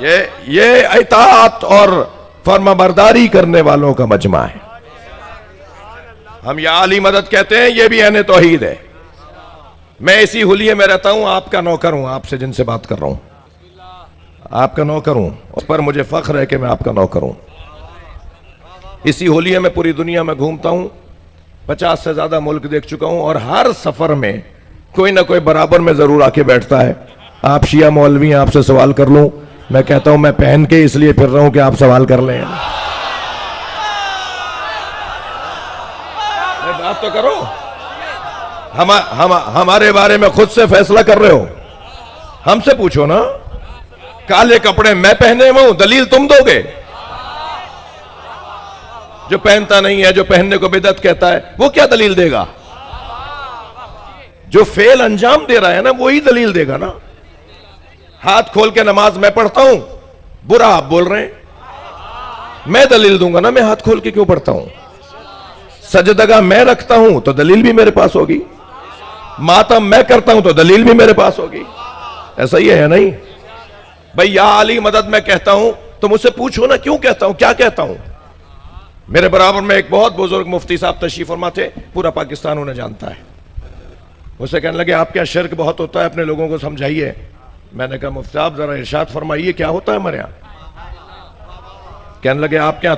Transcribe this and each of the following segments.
یہ اطاعت اور فرما برداری کرنے والوں کا مجمع ہے. ہم یا علی مدد کہتے ہیں, یہ بھی عین توحید ہے. میں اسی حلیے میں رہتا ہوں, آپ کا نوکر ہوں, آپ سے جن سے بات کر رہا ہوں آپ کا نوکر ہوں, اس پر مجھے فخر ہے کہ میں آپ کا نوکر ہوں. اسی حلیے میں پوری دنیا میں گھومتا ہوں, 50 سے زیادہ ملک دیکھ چکا ہوں, اور ہر سفر میں کوئی نہ کوئی برابر میں ضرور آ کے بیٹھتا ہے. آپ شیعہ مولوی ہیں, آپ سے سوال کر لوں, میں کہتا ہوں میں پہن کے اس لیے پھر رہا ہوں کہ آپ سوال کر لیں. بات تو کرو, ہمارے بارے میں خود سے فیصلہ کر رہے ہو, ہم سے پوچھو نا. کالے کپڑے میں پہنے ہوں, دلیل تم دو گے. جو پہنتا نہیں ہے, جو پہننے کو بدعت کہتا ہے, وہ کیا دلیل دے گا؟ جو فعل انجام دے رہا ہے نا, وہی دلیل دے گا نا. ہاتھ کھول کے نماز میں پڑھتا ہوں, برا آپ بول رہے ہیں, میں دلیل دوں گا نا, میں ہاتھ کھول کے کیوں پڑھتا ہوں. سجدگاہ میں رکھتا ہوں تو دلیل بھی میرے پاس ہوگی. ماتم میں کرتا ہوں تو دلیل بھی میرے پاس ہوگی. ایسا ہی ہے نہیں بھئی؟ یا علی مدد میں کہتا ہوں تو مجھ سے پوچھو نا کیوں کہتا ہوں, کیا کہتا ہوں. میرے برابر میں ایک بہت بزرگ مفتی صاحب تشریف فرما تھے, پورا پاکستان انہیں جانتا ہے. اسے کہنے لگے آپ کیا شرک بہت ہوتا ہے, اپنے لوگوں کو سمجھائیے. میں نے کہا مفتی صاحب ذرا ارشاد فرمائیے کیا ہوتا ہے ہمارے یہاں. کہنے لگے آپ کیا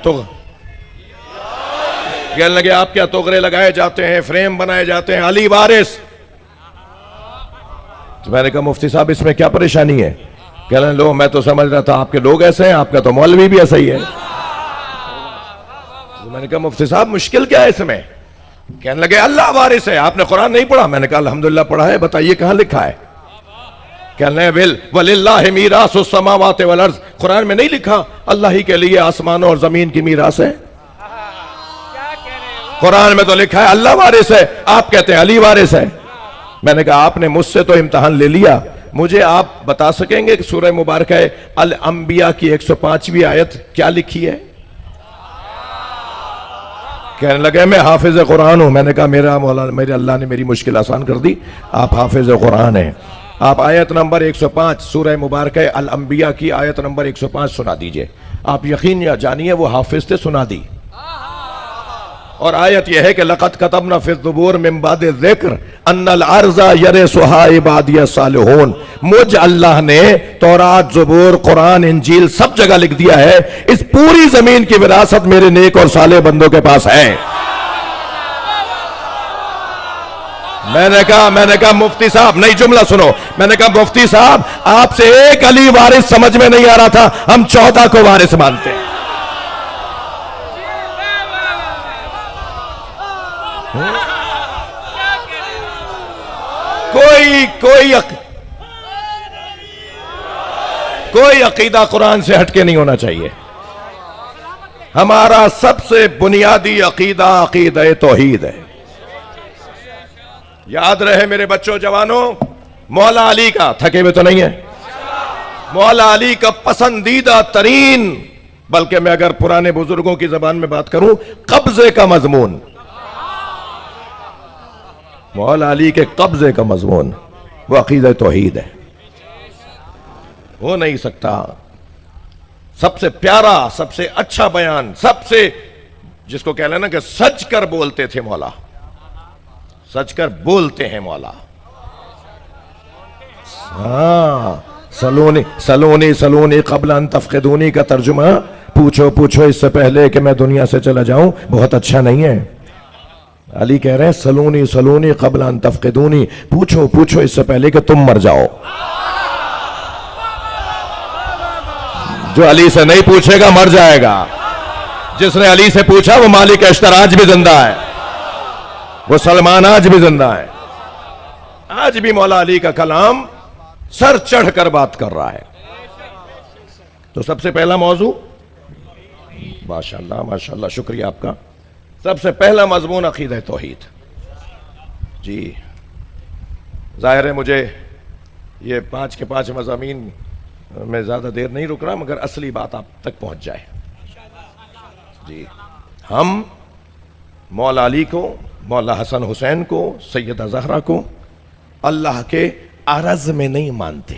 توغرے لگائے جاتے ہیں, فریم بنائے جاتے ہیں, علی وارث. تو میں نے کہا مفتی صاحب اس میں کیا پریشانی ہے؟ کہنے لو میں تو سمجھ رہا تھا آپ کے لوگ ایسے ہیں, آپ کا تو مولوی بھی ایسا ہی ہے. میں نے کہا مفتی صاحب مشکل کیا ہے اس میں؟ کہنے لگے اللہ وارث ہے. آپ نے قرآن نہیں پڑھا؟ میں نے کہا الحمدللہ پڑھا ہے, بتائیے کہاں لکھا ہے. کہنے لگے وَلِلَّهِ مِيرَاثُ السَّمَاوَاتِ وَالْأَرْضِ, قرآن میں نہیں لکھا اللہ ہی کے لیے آسمانوں اور زمین کی میراث ہے؟ قرآن میں تو لکھا ہے اللہ وارث ہے, آپ کہتے ہیں علی وارث ہے. میں نے کہا آپ نے مجھ سے تو امتحان لے لیا, مجھے آپ بتا سکیں گے کہ سورہ مبارکہ الانبیاء کی 105ویں آیت کیا لکھی ہے؟ کہنے لگے میں حافظ قرآن ہوں. میں نے کہا میرے اللہ نے میری مشکل آسان کر دی, آپ حافظ قرآن ہیں. آپ آیت نمبر 105 سورہ مبارکہ الانبیاء کی آیت نمبر 105 سنا دیجئے. آپ یقین جانیے وہ حافظ تھے, سنا دی. اور آیت یہ ہے کہ لَقَدْ كَتَبْنَا فِي الزُّبُورِ مِن بَعْدِ الذِّكْرِ أَنَّ الْأَرْضَ يَرِثُهَا عِبَادِيَ الصَّالِحُونَ. مجھ اللہ نے تورات, زبور, قرآن, انجیل سب جگہ لکھ دیا ہے, اس پوری زمین کی وراثت میرے نیک اور صالح بندوں کے پاس ہے. میں نے کہا مفتی صاحب نہیں, جملہ سنو. میں نے کہا مفتی صاحب آپ سے ایک علی وارث سمجھ میں نہیں آ رہا تھا, ہم 14 کو وارث مانتے ہیں. کوئی عقیدہ قرآن سے ہٹ کے نہیں ہونا چاہیے. ہمارا سب سے بنیادی عقیدہ عقیدہ توحید ہے. یاد رہے میرے بچوں جوانوں, مولا علی کا, تھکے ہوئے تو نہیں ہے, مولا علی کا پسندیدہ ترین, بلکہ میں اگر پرانے بزرگوں کی زبان میں بات کروں, قبضے کا مضمون, مولا علی کے قبضے کا مضمون وہ عقیدہ توحید ہے. ہو نہیں سکتا. سب سے پیارا, سب سے اچھا بیان, سب سے جس کو کہہ لینا کہ سچ کر بولتے تھے مولا, سچ کر بولتے ہیں مولا. ہاں, سلونی قبل ان تفقدونی کا ترجمہ پوچھو اس سے پہلے کہ میں دنیا سے چلا جاؤں بہت اچھا نہیں ہے. علی کہہ رہے ہیں سلونی قبل ان تفقدونی, پوچھو اس سے پہلے کہ تم مر جاؤ. جو علی سے نہیں پوچھے گا مر جائے گا. جس نے علی سے پوچھا وہ مالک اشتر آج بھی زندہ ہے, وہ سلمان آج بھی زندہ ہے. آج بھی مولا علی کا کلام سر چڑھ کر بات کر رہا ہے. تو سب سے پہلا موضوع, ماشاءاللہ شکریہ آپ کا, سب سے پہلا مضمون عقیدہ توحید. جی ظاہر ہے مجھے یہ 5 کے 5 مضامین میں زیادہ دیر نہیں رک رہا, مگر اصلی بات آپ تک پہنچ جائے. جی ہم مولا علی کو, مولا حسن حسین کو, سیدہ زہرا کو اللہ کے عرض میں نہیں مانتے.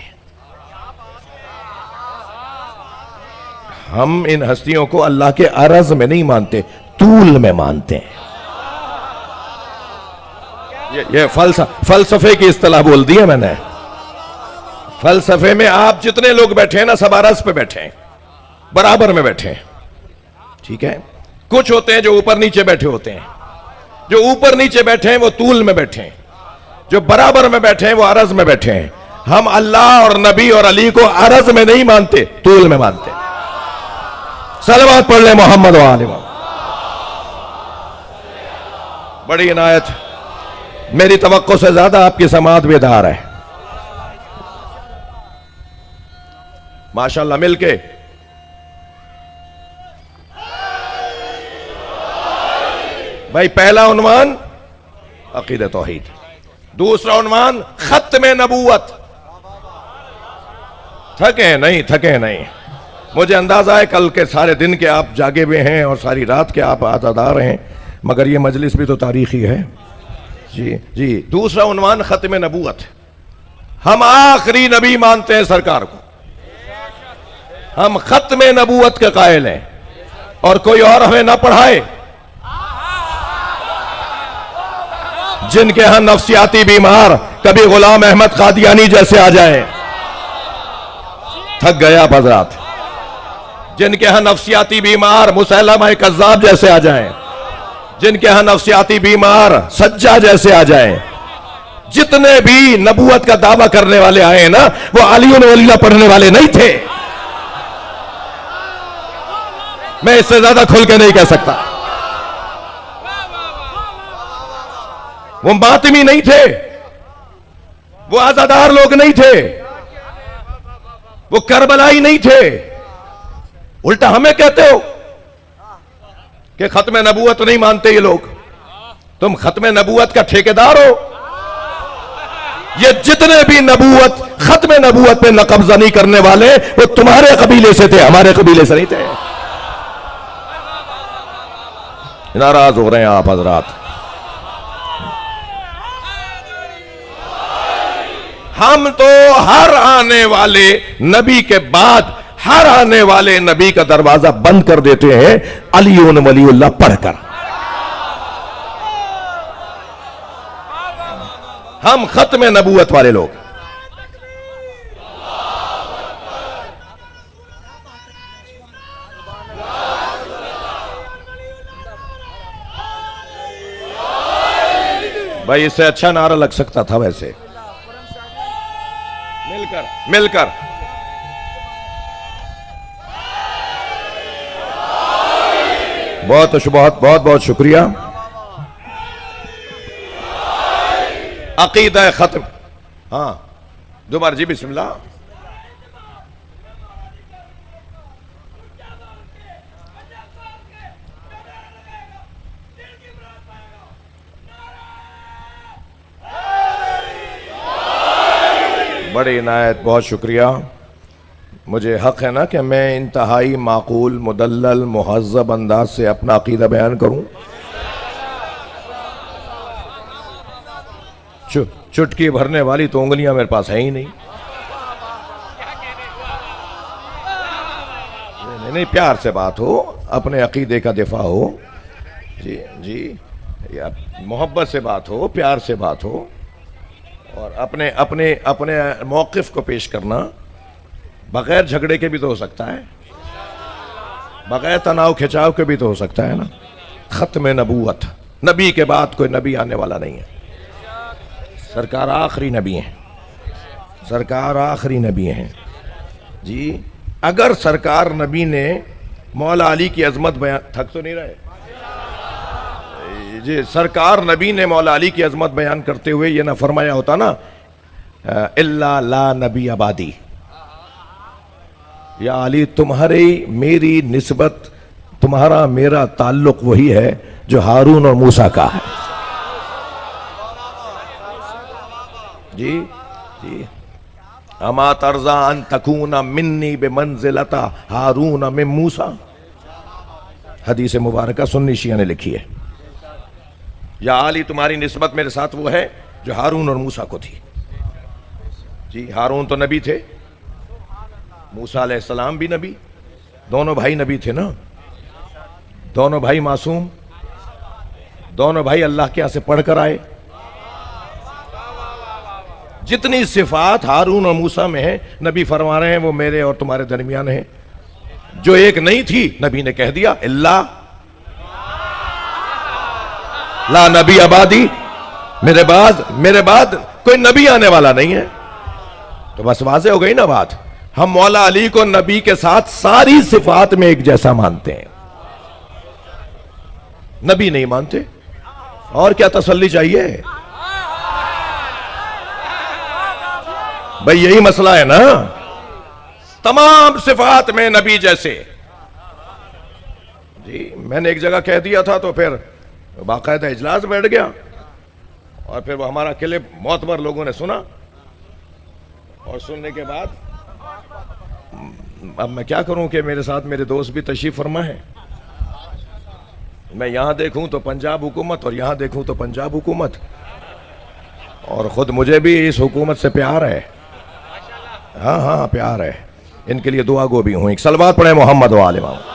ہم ان ہستیوں کو اللہ کے عرض میں نہیں مانتے، طول میں مانتے ہیں. یہ فلسفے کی اصطلاح بول دی ہے میں نے. فلسفے میں آپ جتنے لوگ بیٹھے ہیں نا، سب عرض پہ بیٹھے ہیں، برابر میں بیٹھے ہیں. ٹھیک ہے؟ کچھ ہوتے ہیں جو اوپر نیچے بیٹھے ہوتے ہیں. جو اوپر نیچے بیٹھے ہیں وہ طول میں بیٹھے ہیں، جو برابر میں بیٹھے ہیں وہ عرض میں بیٹھے ہیں. ہم اللہ اور نبی اور علی کو عرض میں نہیں مانتے، طول میں مانتے. صلوات پڑھ لیں محمد و آل محمد. بڑی عنایت، میری توقع سے زیادہ آپ کی سماعت بیدار ہے. ماشاءاللہ. مل کے بھائی، پہلا عنوان عقیدہ توحید، دوسرا عنوان ختم نبوت. تھکے نہیں. مجھے اندازہ ہے کل کے سارے دن کے آپ جاگے ہوئے ہیں اور ساری رات کے آپ عزادار ہیں، مگر یہ مجلس بھی تو تاریخی ہے. جی دوسرا عنوان ختم نبوت. ہم آخری نبی مانتے ہیں سرکار کو، ہم ختم نبوت کے قائل ہیں، اور کوئی اور ہمیں نہ پڑھائے. جن کے ہاں نفسیاتی بیمار کبھی غلام احمد قادیانی جیسے آ جائیں، تھک گیا حضرات. جن کے ہاں نفسیاتی بیمار مسیلمہ کذاب جیسے آ جائیں، جن کے ہاں نفسیاتی بیمار سجا جیسے آ جائیں، جتنے بھی نبوت کا دعویٰ کرنے والے آئے ہیں نا، وہ علی و ولی اللہ پڑھنے والے نہیں تھے. میں اس سے زیادہ کھل کے نہیں کہہ سکتا. وہ ماتمی نہیں تھے، وہ آزادار لوگ نہیں تھے، وہ کربلائی نہیں تھے. الٹا ہمیں کہتے ہو کہ ختم نبوت نہیں مانتے یہ لوگ. تم ختم نبوت کا ٹھیکیدار ہو. یہ جتنے بھی ختم نبوت پہ نقب زنی کرنے والے وہ تمہارے قبیلے سے تھے، ہمارے قبیلے سے نہیں تھے. ناراض ہو رہے ہیں آپ حضرات. ہم تو ہر آنے والے نبی کے بعد ہر آنے والے نبی کا دروازہ بند کر دیتے ہیں علی ولی اللہ پڑھ کر. ہم ختم نبوت والے لوگ. بھائی اس سے اچھا نعرہ لگ سکتا تھا ویسے. مل کر بہت شکریہ. عقیدہ ختم. ہاں دوبارہ جی بسم اللہ. بڑی عنایت، بہت شکریہ. مجھے حق ہے نا کہ میں انتہائی معقول، مدلل، مہذب انداز سے اپنا عقیدہ بیان کروں. چٹکی بھرنے والی تو انگلیاں میرے پاس ہے ہی نہیں. نہیں پیار سے بات ہو، اپنے عقیدے کا دفاع ہو. جی محبت سے بات ہو، پیار سے بات ہو، اور اپنے موقف کو پیش کرنا بغیر جھگڑے کے بھی تو ہو سکتا ہے، بغیر تناؤ کھچاؤ کے بھی تو ہو سکتا ہے نا. ختم نبوت، نبی کے بعد کوئی نبی آنے والا نہیں ہے. سرکار آخری نبی ہیں، سرکار آخری نبی ہیں. جی اگر سرکار نبی نے مولا علی کی عظمت بیان، تھک تو نہیں رہے جی، سرکار نبی نے مولا علی کی عظمت بیان کرتے ہوئے یہ نہ فرمایا ہوتا نا الا لا نبی آبادی، یا علی تمہاری میری نسبت، تمہارا میرا تعلق وہی ہے جو ہارون اور موسیٰ کا ہے. جی اما ترضا ان تکون منی بمنزلتا ہارون من موسیٰ. حدیث مبارکہ سنی شیعہ نے لکھی ہے. یا علی تمہاری نسبت میرے ساتھ وہ ہے جو ہارون اور موسیٰ کو تھی. جی ہارون تو نبی تھے، موسیٰ علیہ السلام بھی نبی، دونوں بھائی نبی تھے نا، دونوں بھائی معصوم، دونوں بھائی اللہ کے یہاں سے پڑھ کر آئے. جتنی صفات ہارون اور موسیٰ میں ہیں نبی فرما رہے ہیں وہ میرے اور تمہارے درمیان ہیں. جو ایک نہیں تھی نبی نے کہہ دیا اللہ لا نبی آبادی، میرے بعد کوئی نبی آنے والا نہیں ہے. تو بس واضح ہو گئی نا بات. ہم مولا علی کو نبی کے ساتھ ساری صفات میں ایک جیسا مانتے ہیں، نبی نہیں مانتے. اور کیا تسلی چاہیے بھئی؟ یہی مسئلہ ہے نا، تمام صفات میں نبی جیسے. جی میں نے ایک جگہ کہہ دیا تھا تو پھر باقاعدہ اجلاس بیٹھ گیا، اور پھر وہ ہمارا کلپ معتبر لوگوں نے سنا، اور سننے کے بعد اب میں کیا کروں کہ میرے ساتھ میرے دوست بھی تشریف فرما ہے. میں یہاں دیکھوں تو پنجاب حکومت اور یہاں دیکھوں تو پنجاب حکومت، اور خود مجھے بھی اس حکومت سے پیار ہے. ہاں پیار ہے. ان کے لیے دعا گو بھی ہوں. ایک صلوات پڑھیں محمد و آل محمد.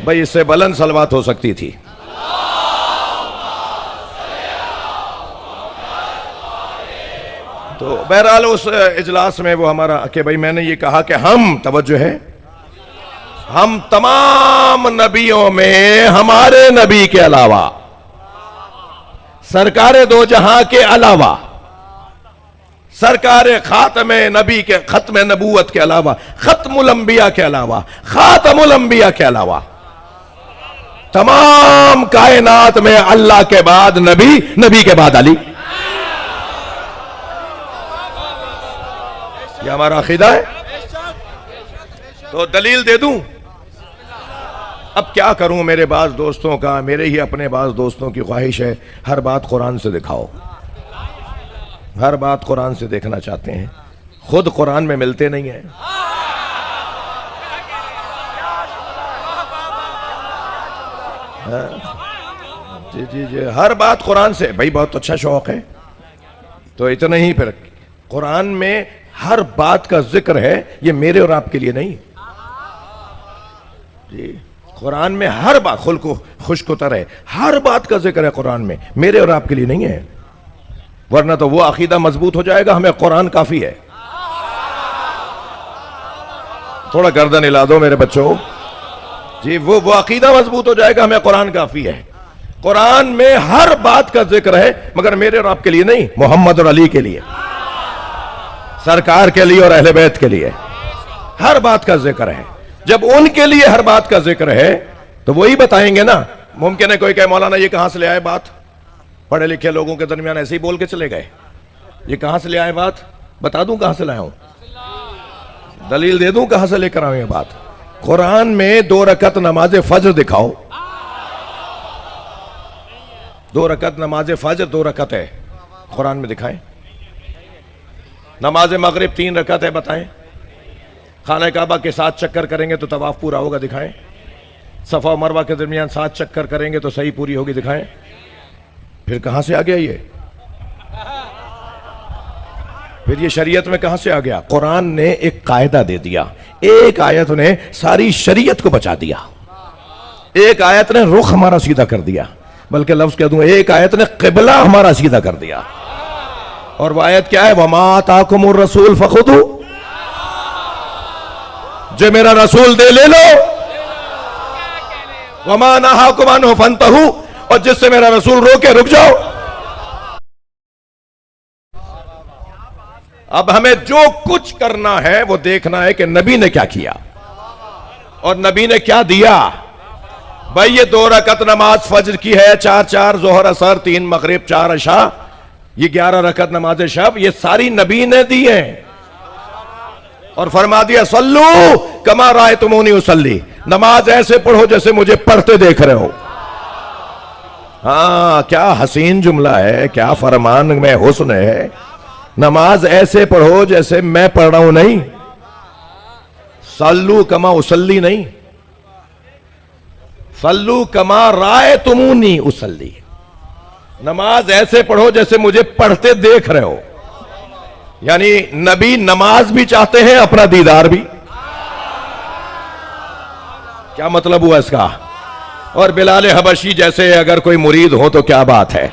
بھئی اس سے بلند صلوات ہو سکتی تھی. تو بہرحال اس اجلاس میں وہ ہمارا کہ بھئی میں نے یہ کہا کہ ہم، توجہ ہے، ہم تمام نبیوں میں ہمارے نبی کے علاوہ، سرکار دو جہاں کے علاوہ، سرکار خاتم نبی کے ختم نبوت کے علاوہ، ختم الانبیاء کے علاوہ، خاتم الانبیاء کے علاوہ، تمام کائنات میں اللہ کے بعد نبی، نبی کے بعد علی. یہ ہمارا عقیدہ ہے. تو دلیل دے دوں. اب کیا کروں، میرے بعض دوستوں کا، میرے ہی اپنے بعض دوستوں کی خواہش ہے ہر بات قرآن سے دکھاؤ، ہر بات قرآن سے دیکھنا چاہتے ہیں، خود قرآن میں ملتے نہیں ہیں. جی ہر بات قرآن سے. بھائی بہت اچھا شوق ہے تو اتنا ہی. پھر قرآن میں ہر بات کا ذکر ہے، یہ میرے اور آپ کے لیے نہیں. جی قرآن میں ہر بات، خلق و خشک و تر ہے، ہر بات کا ذکر ہے قرآن میں، میرے اور آپ کے لیے نہیں ہے. ورنہ تو وہ عقیدہ مضبوط ہو جائے گا ہمیں قرآن کافی ہے. تھوڑا گردن ہلا دو میرے بچوں. جی وہ عقیدہ مضبوط ہو جائے گا ہمیں قرآن کافی ہے. قرآن میں ہر بات کا ذکر ہے مگر میرے اور آپ کے لیے نہیں، محمد اور علی کے لیے، سرکار کے لیے اور اہل بیت کے لیے ہر بات کا ذکر ہے. جب ان کے لیے ہر بات کا ذکر ہے تو وہی بتائیں گے نا. ممکن ہے کوئی کہے مولانا یہ کہاں سے لے آئے بات؟ پڑھے لکھے لوگوں کے درمیان ایسے ہی بول کے چلے گئے. یہ کہاں سے لے آئے بات؟ بتا دوں کہاں سے لایا ہوں، دلیل دے دوں کہاں سے لے کر آؤں یہ بات. قرآن میں 2 رکعت نماز فجر دکھاؤ. 2 رکعت نماز فجر 2 رکعت ہے، قرآن میں دکھائیں. نماز مغرب 3 رکعت ہے، بتائیں. خانہ کعبہ کے 7 چکر کریں گے تو طواف پورا ہوگا، دکھائیں. صفا و مروہ کے درمیان 7 چکر کریں گے تو صحیح پوری ہوگی، دکھائیں. پھر کہاں سے آ گیا یہ؟ پھر یہ شریعت میں کہاں سے آ گیا؟ قرآن نے ایک قاعدہ دے دیا، ایک آیت نے ساری شریعت کو بچا دیا، ایک آیت نے رخ ہمارا سیدھا کر دیا، بلکہ لفظ کہہ دوں ایک آیت نے قبلہ ہمارا سیدھا کر دیا. اور وہ آیت کیا ہے؟ وَمَا آتَاكُمُ الرَّسُولُ فَخُذُوهُ، جو میرا رسول دے لے لو. وَمَا نَهَاكُمْ عَنْهُ فَانْتَهُوا، اور جس سے میرا رسول روکے رک جاؤ. اب ہمیں جو کچھ کرنا ہے وہ دیکھنا ہے کہ نبی نے کیا کیا اور نبی نے کیا دیا. بھائی یہ 2 رکعت نماز فجر کی ہے، 4 ظہر اثر، 3 مغرب، 4 عشاء، یہ 11 رکعت نماز شب، یہ ساری نبی نے دی ہیں. اور فرما دیا صلو کما رأیتمونی اصلی، نماز ایسے پڑھو جیسے مجھے پڑھتے دیکھ رہے ہو. ہاں کیا حسین جملہ ہے، کیا فرمان میں حسن ہے. نماز ایسے پڑھو جیسے میں پڑھ رہا ہوں، نہیں صلو کما اصلی، نہیں صلو کما رأیتمونی اصلی. نماز ایسے پڑھو جیسے مجھے پڑھتے دیکھ رہے ہو. یعنی نبی نماز بھی چاہتے ہیں، اپنا دیدار بھی. کیا مطلب ہوا اس کا؟ اور بلال حبشی جیسے اگر کوئی مرید ہو تو کیا بات ہے.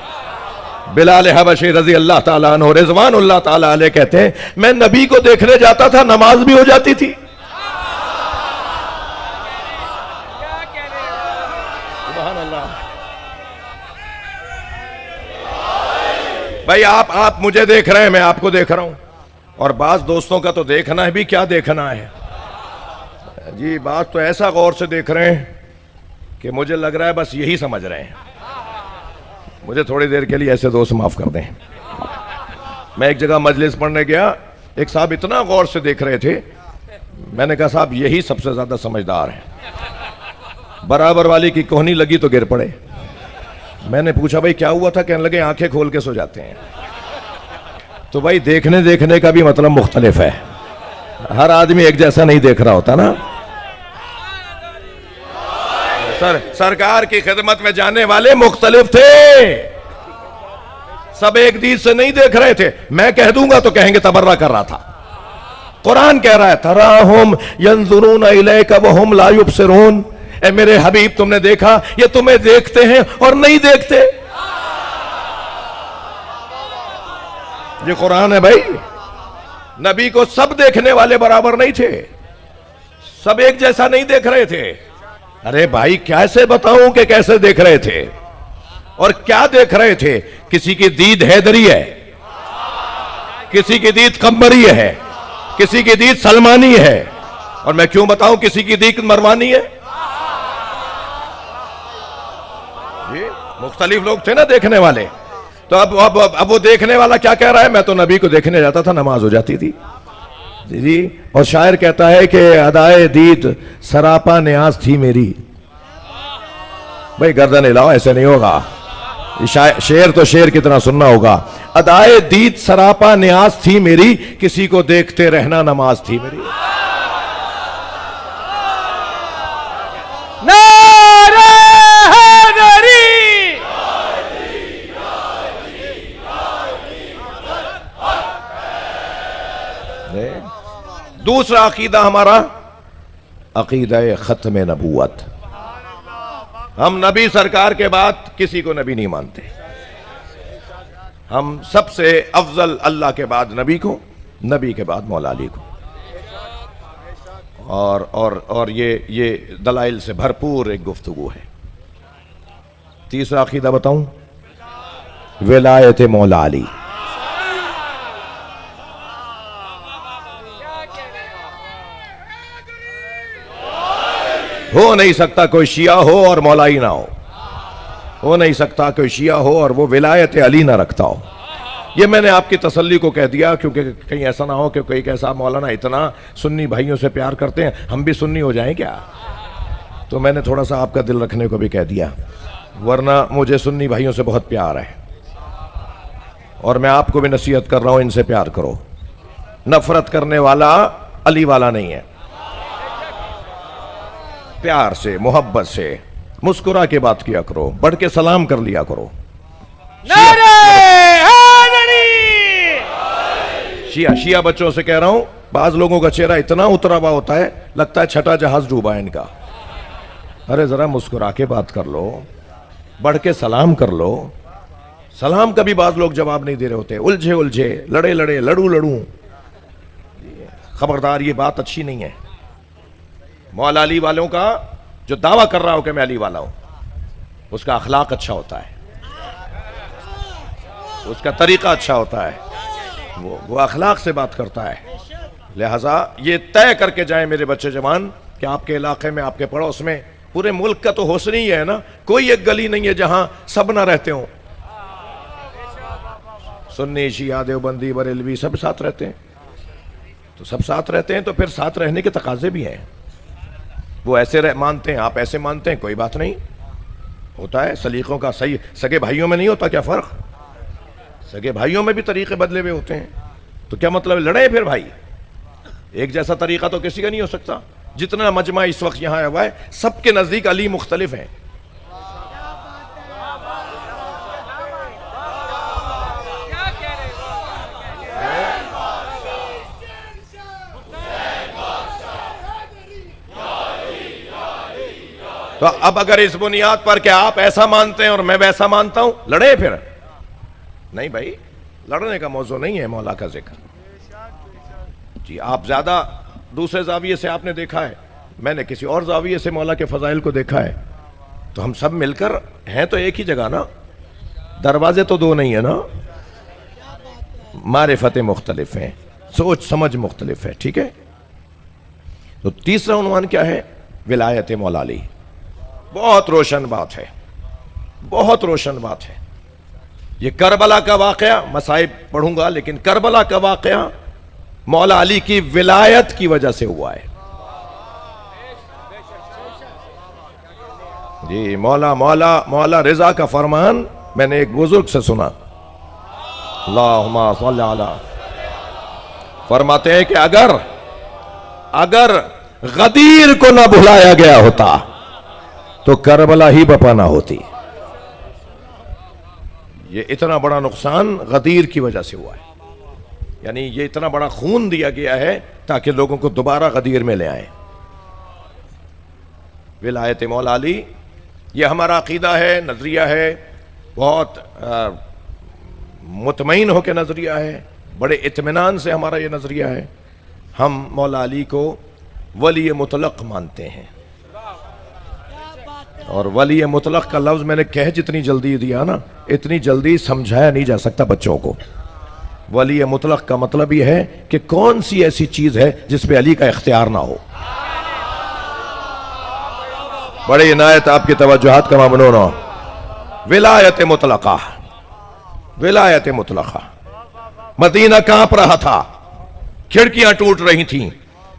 بلال حبشی رضی اللہ تعالیٰ عنہ رضوان اللہ تعالیٰ علیہ کہتے ہیں میں نبی کو دیکھنے جاتا تھا، نماز بھی ہو جاتی تھی. سبحان اللہ. بھائی آپ مجھے دیکھ رہے ہیں، میں آپ کو دیکھ رہا ہوں، اور بعض دوستوں کا تو دیکھنا ہے بھی کیا دیکھنا ہے جی. بات تو ایسا غور سے دیکھ رہے ہیں کہ مجھے لگ رہا ہے بس یہی سمجھ رہے ہیں. مجھے تھوڑی دیر کے لیے ایسے دوست معاف کر دیں. میں ایک جگہ مجلس پڑھنے گیا، ایک صاحب اتنا غور سے دیکھ رہے تھے، میں نے کہا صاحب یہی سب سے زیادہ سمجھدار ہیں. برابر والی کی کوہنی لگی تو گر پڑے. میں نے پوچھا بھائی کیا ہوا تھا؟ کہنے لگے آنکھیں کھول کے سو جاتے ہیں. تو بھائی دیکھنے کا بھی مطلب مختلف ہے. ہر آدمی ایک جیسا نہیں دیکھ رہا ہوتا نا. سرکار کی خدمت میں جانے والے مختلف تھے، سب ایک دید سے نہیں دیکھ رہے تھے. میں کہہ دوں گا تو کہیں گے تبرہ کر رہا تھا. قرآن کہہ رہا ہے تراہم ینظرون الیک وہم لا یبصرون. اے میرے حبیب تم نے دیکھا یہ تمہیں دیکھتے ہیں اور نہیں دیکھتے. یہ قرآن ہے بھائی. نبی کو سب دیکھنے والے برابر نہیں تھے، سب ایک جیسا نہیں دیکھ رہے تھے. ارے بھائی کیسے بتاؤں کہ کیسے دیکھ رہے تھے اور کیا دیکھ رہے تھے. کسی کی دید حیدری ہے، کسی کی دید قمری ہے، کسی کی دید سلمانی ہے، اور میں کیوں بتاؤں کسی کی دید مروانی ہے. جی مختلف لوگ تھے نا دیکھنے والے. تو اب وہ دیکھنے والا کیا کہہ رہا ہے؟ میں تو نبی کو دیکھنے جاتا تھا، نماز ہو جاتی تھی. جی اور شاعر کہتا ہے کہ ادائے دید سراپا نیاز تھی میری. بھائی گردن ہلاؤ، ایسے نہیں ہوگا. شعر تو شعر کی طرح سننا ہوگا. ادائے دید سراپا نیاز تھی میری، کسی کو دیکھتے رہنا نماز تھی میری. دوسرا عقیدہ ہمارا عقیدہ ختم نبوت. ہم نبی سرکار کے بعد کسی کو نبی نہیں مانتے. ہم سب سے افضل اللہ کے بعد نبی کو، نبی کے بعد مولا علی کو. اور یہ دلائل سے بھرپور ایک گفتگو ہے. تیسرا عقیدہ بتاؤں، ولایت مولا علی. ہو نہیں سکتا کوئی شیعہ ہو اور مولائی نہ ہو نہیں سکتا کوئی شیعہ ہو اور وہ ولایت علی نہ رکھتا ہو. یہ میں نے آپ کی تسلی کو کہہ دیا کیونکہ کہیں ایسا نہ ہو کہ کوئی کیسا مولانا اتنا سنی بھائیوں سے پیار کرتے ہیں ہم بھی سنی ہو جائیں کیا. تو میں نے تھوڑا سا آپ کا دل رکھنے کو بھی کہہ دیا، ورنہ مجھے سنی بھائیوں سے بہت پیار ہے اور میں آپ کو بھی نصیحت کر رہا ہوں ان سے پیار کرو. نفرت کرنے والا علی والا نہیں ہے. پیار سے، محبت سے، مسکرا کے بات کیا کرو، بڑھ کے سلام کر لیا کرو. شیعہ بچوں سے کہہ رہا ہوں، بعض لوگوں کا چہرہ اتنا اترا ہوا ہوتا ہے لگتا ہے چھٹا جہاز ڈوبا ہے ان کا. ارے ذرا مسکرا کے بات کر لو، بڑھ کے سلام کر لو. سلام کا بھی بعض لوگ جواب نہیں دے رہے ہوتے، الجھے لڑے لڑوں. خبردار یہ بات اچھی نہیں ہے. مولا علی والوں کا جو دعویٰ کر رہا ہو کہ میں علی والا ہوں، اس کا اخلاق اچھا ہوتا ہے، اس کا طریقہ اچھا ہوتا ہے، وہ اخلاق سے بات کرتا ہے. لہٰذا یہ طے کر کے جائیں میرے بچے جوان کہ آپ کے علاقے میں، آپ کے پڑوس میں، پورے ملک کا تو حسن ہی ہے نا، کوئی ایک گلی نہیں ہے جہاں سب نہ رہتے ہوں. سنی، شیعہ، دیوبندی، بریلوی سب ساتھ رہتے ہیں. تو سب ساتھ رہتے ہیں تو پھر ساتھ رہنے کے تقاضے بھی ہیں. وہ ایسے مانتے ہیں، آپ ایسے مانتے ہیں، کوئی بات نہیں. ہوتا ہے سلیقوں کا. صحیح سگے بھائیوں میں نہیں ہوتا کیا فرق؟ سگے بھائیوں میں بھی طریقے بدلے ہوئے ہوتے ہیں. تو کیا مطلب لڑے پھر بھائی؟ ایک جیسا طریقہ تو کسی کا نہیں ہو سکتا. جتنا مجمع اس وقت یہاں آیا ہوا ہے سب کے نزدیک علی مختلف ہیں. تو اب اگر اس بنیاد پر کہ آپ ایسا مانتے ہیں اور میں ویسا مانتا ہوں لڑے پھر؟ نہیں بھائی، لڑنے کا موضوع نہیں ہے مولا کا ذکر. جی آپ زیادہ دوسرے زاویے سے آپ نے دیکھا ہے، میں نے کسی اور زاویے سے مولا کے فضائل کو دیکھا ہے. تو ہم سب مل کر ہیں تو ایک ہی جگہ نا، دروازے تو دو نہیں ہے نا. معرفتیں مختلف ہیں، سوچ سمجھ مختلف ہے، ٹھیک ہے. تو تیسرا عنوان کیا ہے؟ ولایت مولا علی. بہت روشن بات ہے، بہت روشن بات ہے. یہ کربلا کا واقعہ، مصائب پڑھوں گا لیکن کربلا کا واقعہ مولا علی کی ولایت کی وجہ سے ہوا ہے. جی مولا رضا کا فرمان میں نے ایک بزرگ سے سنا، اللہم صلی علی، فرماتے ہیں کہ اگر غدیر کو نہ بھلایا گیا ہوتا تو کربلا ہی بپا نہ ہوتی. یہ اتنا بڑا نقصان غدیر کی وجہ سے ہوا ہے، یعنی یہ اتنا بڑا خون دیا گیا ہے تاکہ لوگوں کو دوبارہ غدیر میں لے آئیں. ولایت مولا علی یہ ہمارا عقیدہ ہے، نظریہ ہے، بہت مطمئن ہو کے نظریہ ہے، بڑے اطمینان سے ہمارا یہ نظریہ ہے. ہم مولا علی کو ولی مطلق مانتے ہیں، اور ولی مطلق کا لفظ میں نے کہہ جتنی جلدی دیا نا، اتنی جلدی سمجھایا نہیں جا سکتا بچوں کو. ولی مطلق کا مطلب یہ ہے کہ کون سی ایسی چیز ہے جس پہ علی کا اختیار نہ ہو. بڑی عنایت آپ کی توجہات کا ممنون ہو. ولایت مطلقہ، ولایت مطلقہ. مدینہ کانپ رہا تھا، کھڑکیاں ٹوٹ رہی تھیں،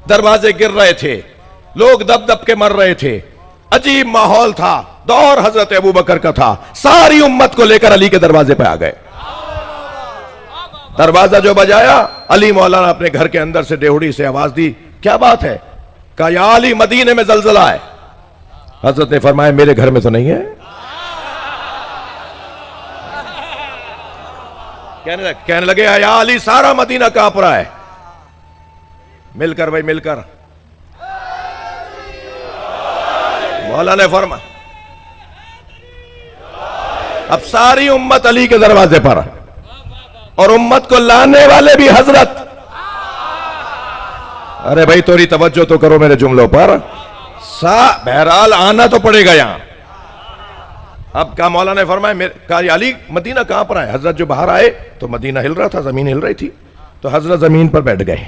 دروازے گر رہے تھے، لوگ دب دب کے مر رہے تھے، عجیب ماحول تھا. دور حضرت ابوبکر کا تھا، ساری امت کو لے کر علی کے دروازے پہ آ گئے. دروازہ جو بجایا، علی مولانا اپنے گھر کے اندر سے ڈیوڑی سے آواز دی، کیا بات ہے؟ کہا یا علی مدینے میں زلزلہ ہے. حضرت نے فرمایا میرے گھر میں تو نہیں ہے. کہنے لگے یا علی سارا مدینہ کانپ رہا ہے. مل کر بھائی مل کر مولا نے فرمایا اب ساری امت علی کے دروازے پر، اور امت کو لانے والے بھی حضرت. ارے بھائی تھوڑی توجہ تو کرو میرے جملوں پر. بہرحال آنا تو پڑے گا یہاں. اب کہا مولا نے فرمایا، کہا علی مدینہ کہاں پر آئے؟ حضرت جو باہر آئے تو مدینہ ہل رہا تھا، زمین ہل رہی تھی، تو حضرت زمین پر بیٹھ گئے.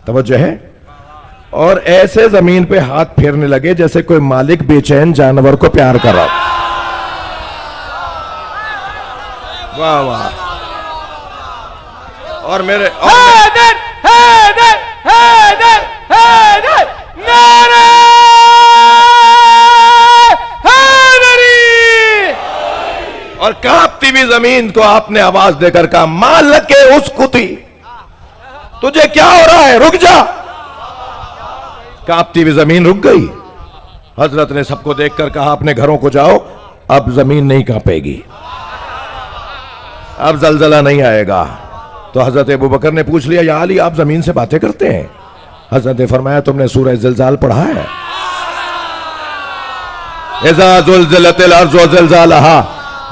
توجہ ہے. اور ایسے زمین پہ ہاتھ پھیرنے لگے جیسے کوئی مالک بے چین جانور کو پیار کر رہا. واہ واہ. اور میرے حیدر حیدر حیدر حیدر نعرہ حیدری. اور کانپتی بھی زمین کو آپ نے آواز دے کر کہا مالک اسکتی، تجھے کیا ہو رہا ہے؟ رک جا. کانپتی بھی زمین رک گئی. حضرت نے سب کو دیکھ کر کہا اپنے گھروں کو جاؤ، اب زمین نہیں کانپے گی، اب زلزلہ نہیں آئے گا. تو حضرت ابوبکر نے پوچھ لیا یا علی آپ زمین سے باتیں کرتے ہیں؟ حضرت نے فرمایا تم نے سورہ زلزال پڑھا ہے؟ اذا زلزلت الارض زلزالها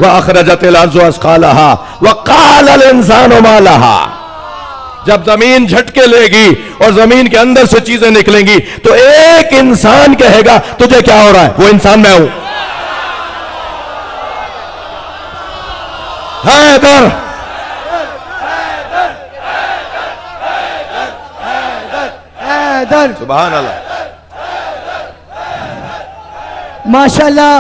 واخرجت الارض اثقالها وقال الانسان ما لها. جب زمین جھٹکے لے گی اور زمین کے اندر سے چیزیں نکلیں گی تو ایک انسان کہے گا تجھے کیا ہو رہا ہے؟ وہ انسان میں ہوں. حیدر حیدر. سبحان اللہ. ماشاءاللہ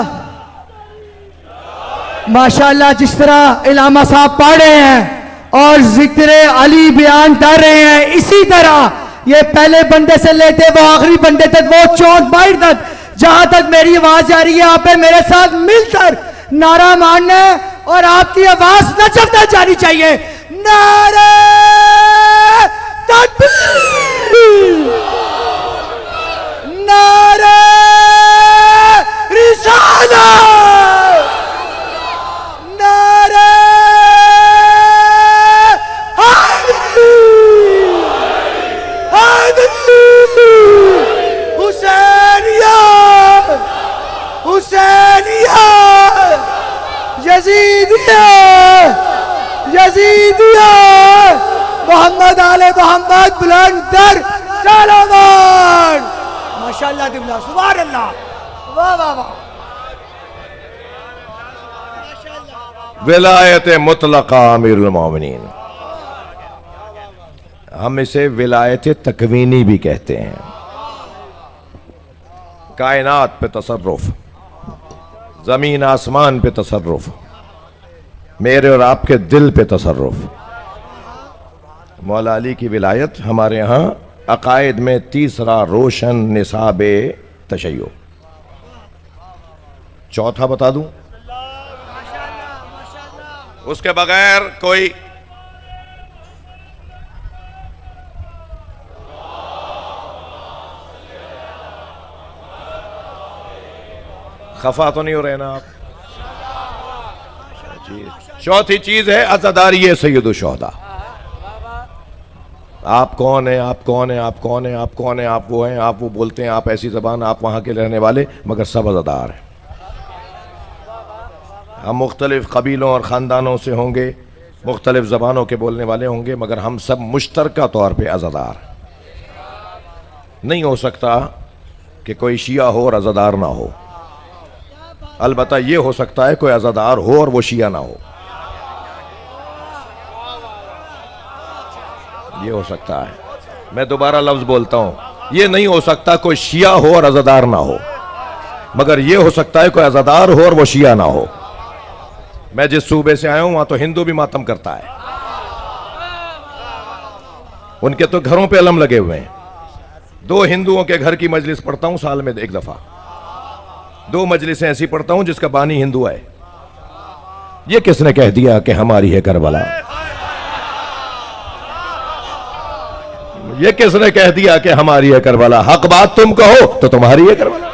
ماشاءاللہ جس طرح علامہ صاحب پڑھ رہے ہیں اور ذکر علی بیان کر رہے ہیں، اسی طرح یہ پہلے بندے سے لیتے وہ آخری بندے تک، وہ چونٹ باہر تک، جہاں تک میری آواز جا رہی ہے آپ پہ میرے ساتھ مل کر نعرہ مارنا ہے اور آپ کی آواز نچلتا جانی چاہیے. نعرہ تکبیر، نعرہ رسالت، نعرہ حیدری، حسینیت، حسینیت. یزیدیہ یزیدیہ محمد آل محمد بلند در جلوان ماشاءاللہ دبلا سبحان اللہ واہ واہ واہ ولایت مطلقہ امیر المومنین، ہم اسے ولایت تکوینی بھی کہتے ہیں۔ کائنات پہ تصرف، زمین آسمان پہ تصرف، میرے اور آپ کے دل پہ تصرف۔ مولا علی کی ولایت ہمارے ہاں عقائد میں تیسرا روشن نصاب تشیع۔ چوتھا بتا دوں، اس کے بغیر کوئی خفا تو نہیں ہو رہے نا آپ؟ چوتھی چیز ہے عزاداری سید الشہداء۔ آپ کون ہیں، آپ کون ہیں، آپ کون ہیں، آپ کون ہیں، آپ وہ ہیں، آپ وہ بولتے ہیں، آپ ایسی زبان، آپ وہاں کے رہنے والے، مگر سب عزادار ہیں۔ ہم مختلف قبیلوں اور خاندانوں سے ہوں گے، مختلف زبانوں کے بولنے والے ہوں گے، مگر ہم سب مشترکہ طور پہ عزادار ہیں۔ نہیں ہو سکتا کہ کوئی شیعہ ہو اور عزادار نہ ہو، البتہ یہ ہو سکتا ہے کوئی عزادار ہو اور وہ شیعہ نہ ہو، یہ ہو سکتا ہے۔ میں دوبارہ لفظ بولتا ہوں، یہ نہیں ہو سکتا کوئی شیعہ ہو اور عزادار نہ ہو، مگر یہ ہو سکتا ہے کوئی عزادار ہو اور وہ شیعہ نہ ہو۔ میں جس صوبے سے آیا ہوں وہاں تو ہندو بھی ماتم کرتا ہے، ان کے تو گھروں پہ علم لگے ہوئے ہیں۔ 2 ہندوؤں کے گھر کی مجلس پڑھتا ہوں سال میں 1 دفعہ، 2 مجلسیں ایسی پڑھتا ہوں جس کا بانی ہندو ہے۔ یہ کس نے کہہ دیا کہ ہماری ہے کربلا؟ یہ کس نے کہہ دیا کہ ہماری ہے کربلا؟ حق بات تم کہو تو تمہاری ہے کربلا۔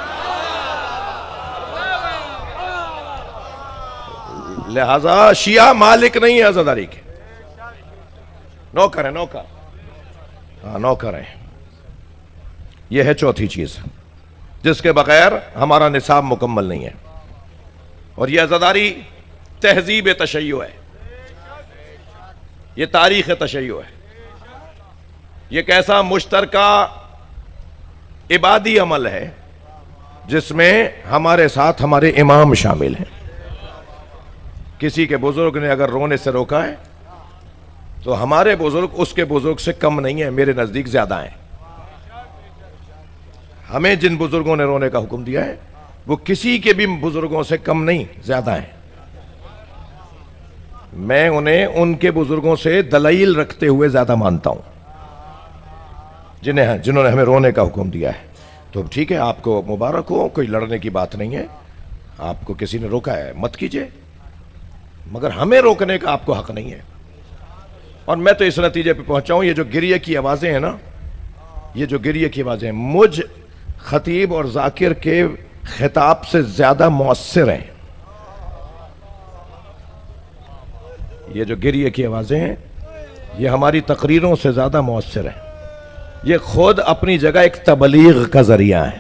لہذا شیعہ مالک نہیں ہے عزاداری کے، نوکر ہے، نوکر، ہاں نوکر ہے۔ یہ ہے چوتھی چیز جس کے بغیر ہمارا نصاب مکمل نہیں ہے، اور یہ عزاداری تہذیب تشیع ہے، یہ تاریخ تشیع ہے، یہ ایک ایسا مشترکہ عبادی عمل ہے جس میں ہمارے ساتھ ہمارے امام شامل ہیں۔ کسی کے بزرگ نے اگر رونے سے روکا ہے تو ہمارے بزرگ اس کے بزرگ سے کم نہیں ہیں، میرے نزدیک زیادہ ہیں۔ ہمیں جن بزرگوں نے رونے کا حکم دیا ہے وہ کسی کے بھی بزرگوں سے کم نہیں، زیادہ ہیں۔ میں انہیں ان کے بزرگوں سے دلائل رکھتے ہوئے زیادہ مانتا ہوں، جنہوں نے ہمیں رونے کا حکم دیا ہے۔ تو ٹھیک ہے، آپ کو مبارک ہو، کوئی لڑنے کی بات نہیں ہے، آپ کو کسی نے روکا ہے مت کیجئے، مگر ہمیں روکنے کا آپ کو حق نہیں ہے۔ اور میں تو اس نتیجے پہ پہنچا ہوں، یہ جو گریے کی آوازیں ہیں نا، یہ جو گریے کی آوازیں ہیں مجھ خطیب اور ذاکر کے خطاب سے زیادہ مؤثر ہیں۔ یہ جو گریے کی آوازیں ہیں یہ ہماری تقریروں سے زیادہ مؤثر ہیں۔ یہ خود اپنی جگہ ایک تبلیغ کا ذریعہ ہے۔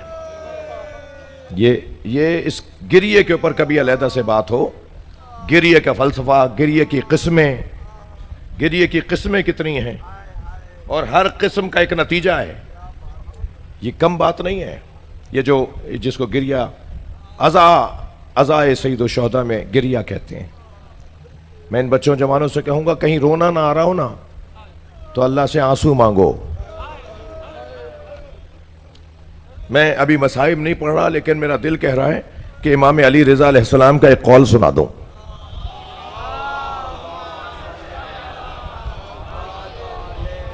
یہ اس گریے کے اوپر کبھی علیحدہ سے بات ہو، گریے کا فلسفہ، گریے کی قسمیں کتنی ہیں اور ہر قسم کا ایک نتیجہ ہے، یہ کم بات نہیں ہے۔ یہ جو جس کو گریہ عزائے سید الشہداء میں گریہ کہتے ہیں، میں ان بچوں جوانوں سے کہوں گا کہیں رونا نہ آ رہا ہو نا تو اللہ سے آنسو مانگو۔ میں ابھی مصائب نہیں پڑھ رہا لیکن میرا دل کہہ رہا ہے کہ امام علی رضا علیہ السلام کا ایک قول سنا دوں۔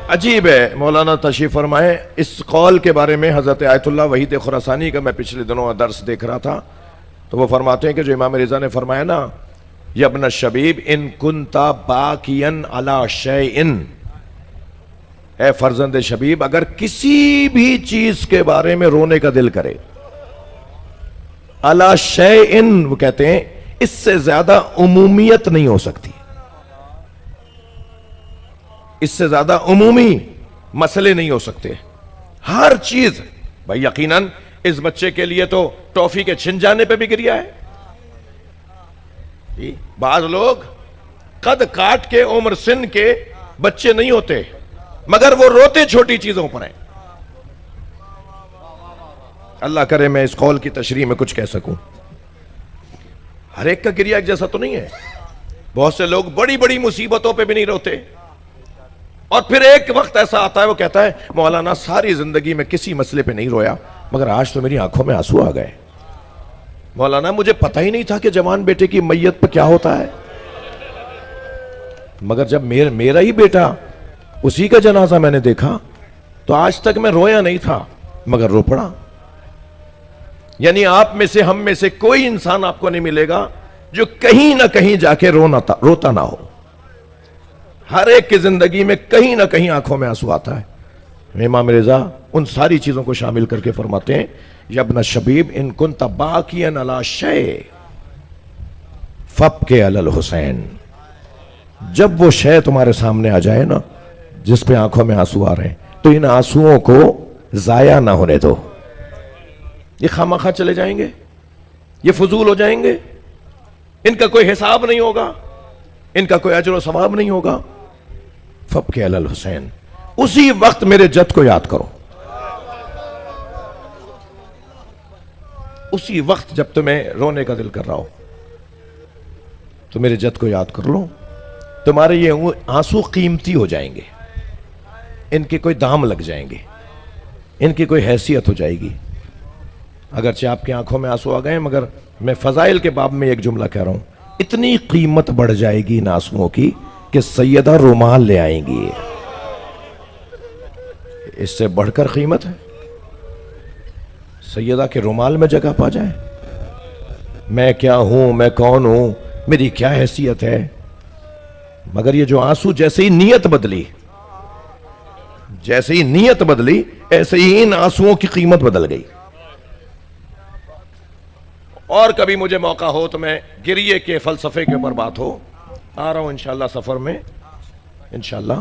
عجیب ہے، مولانا تشریف فرمائے، اس قول کے بارے میں حضرت آیت اللہ وحید خراسانی کا میں پچھلے دنوں درس دیکھ رہا تھا، تو وہ فرماتے ہیں کہ جو امام رضا نے فرمایا نا، یا ابن الشبیب ان کنتا باکین علی شیئن، اے فرزند شبیب اگر کسی بھی چیز کے بارے میں رونے کا دل کرے، علی شیئن وہ کہتے ہیں اس سے زیادہ عمومیت نہیں ہو سکتی، اس سے زیادہ عمومی مسئلے نہیں ہو سکتے، ہر چیز۔ بھائی یقیناً اس بچے کے لیے تو ٹافی کے چھن جانے پہ بھی گریا ہے، بعض لوگ قد کاٹ کے عمر سن کے بچے نہیں ہوتے مگر وہ روتے چھوٹی چیزوں پر ہیں. اللہ کرے میں اس قول کی تشریح میں کچھ کہہ سکوں. ہر ایک کا گریہ ایک جیسا تو نہیں ہے. بہت سے لوگ بڑی بڑی مصیبتوں پہ بھی نہیں روتے اور پھر ایک وقت ایسا آتا ہے وہ کہتا ہے مولانا ساری زندگی میں کسی مسئلے پہ نہیں رویا مگر آج تو میری آنکھوں میں آنسو آ گئے. مولانا مجھے پتہ ہی نہیں تھا کہ جوان بیٹے کی میت پہ کیا ہوتا ہے مگر جب میرا ہی بیٹا اسی کا جنازہ میں نے دیکھا تو آج تک میں رویا نہیں تھا مگر رو پڑا. یعنی آپ میں سے ہم میں سے کوئی انسان آپ کو نہیں ملے گا جو کہیں نہ کہیں جا کے روتا نہ ہو. ہر ایک کی زندگی میں کہیں نہ کہیں آنکھوں میں آنسو آتا ہے. امام رضا ان ساری چیزوں کو شامل کر کے فرماتے ہیں یا ابن شبیب ان کنت باقیا علی شیء فابکی علی الحسین. جب وہ شے تمہارے سامنے آ جائے نا جس پہ آنکھوں میں آنسو آ رہے ہیں تو ان آنسوؤں کو ضائع نہ ہونے دو. یہ خامخواہ چلے جائیں گے, یہ فضول ہو جائیں گے, ان کا کوئی حساب نہیں ہوگا, ان کا کوئی اجر و ثواب نہیں ہوگا. فابکی علی الحسین. اسی وقت میرے جد کو یاد کرو. اسی وقت جب تمہیں رونے کا دل کر رہا ہو تو میرے جد کو یاد کر لو. تمہارے یہ آنسو قیمتی ہو جائیں گے, ان کے کوئی دام لگ جائیں گے, ان کی کوئی حیثیت ہو جائے گی. اگرچہ آپ کی آنکھوں میں آنسو آ گئے مگر میں فضائل کے باب میں ایک جملہ کہہ رہا ہوں, اتنی قیمت بڑھ جائے گی ان آنسوؤں کی کہ سیدہ رومال لے آئیں گی. اس سے بڑھ کر قیمت ہے سیدہ کے رومال میں جگہ پا جائے. میں کیا ہوں, میں کون ہوں, میری کیا حیثیت ہے. مگر یہ جو آنسو جیسے ہی نیت بدلی, جیسے ہی نیت بدلی ایسے ہی ان آنسوؤں کی قیمت بدل گئی. اور کبھی مجھے موقع ہو تو میں گریے کے فلسفے کے اوپر بات ہو, آ رہا ہوں انشاءاللہ سفر میں انشاءاللہ,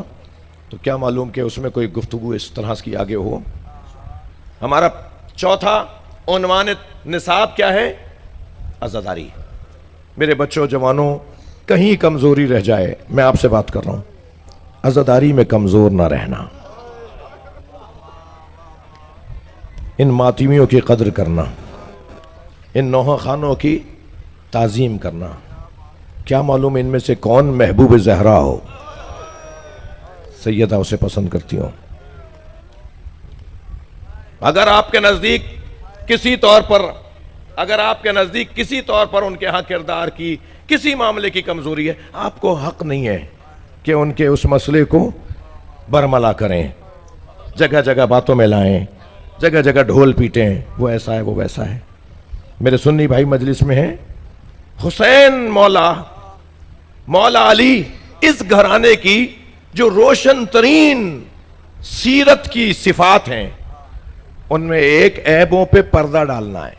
تو کیا معلوم کہ اس میں کوئی گفتگو اس طرح کی آگے ہو. ہمارا چوتھا عنوان نصاب کیا ہے؟ عزاداری. میرے بچوں جوانوں کہیں کمزوری رہ جائے, میں آپ سے بات کر رہا ہوں, عزاداری میں کمزور نہ رہنا, ان ماتمیوں کی قدر کرنا, ان نوحہ خانوں کی تعظیم کرنا. کیا معلوم ان میں سے کون محبوب زہرا ہو, سیدہ اسے پسند کرتی ہوں. اگر آپ کے نزدیک کسی طور پر ان کے ہاں کردار کی کسی معاملے کی کمزوری ہے, آپ کو حق نہیں ہے کہ ان کے اس مسئلے کو برملا کریں, جگہ جگہ باتوں میں لائیں, جگہ جگہ ڈھول پیٹیں, وہ ایسا ہے وہ ویسا ہے. میرے سنی بھائی مجلس میں ہیں, حسین مولا علی اس گھرانے کی جو روشن ترین سیرت کی صفات ہیں ان میں ایک عیبوں پہ پردہ ڈالنا ہے.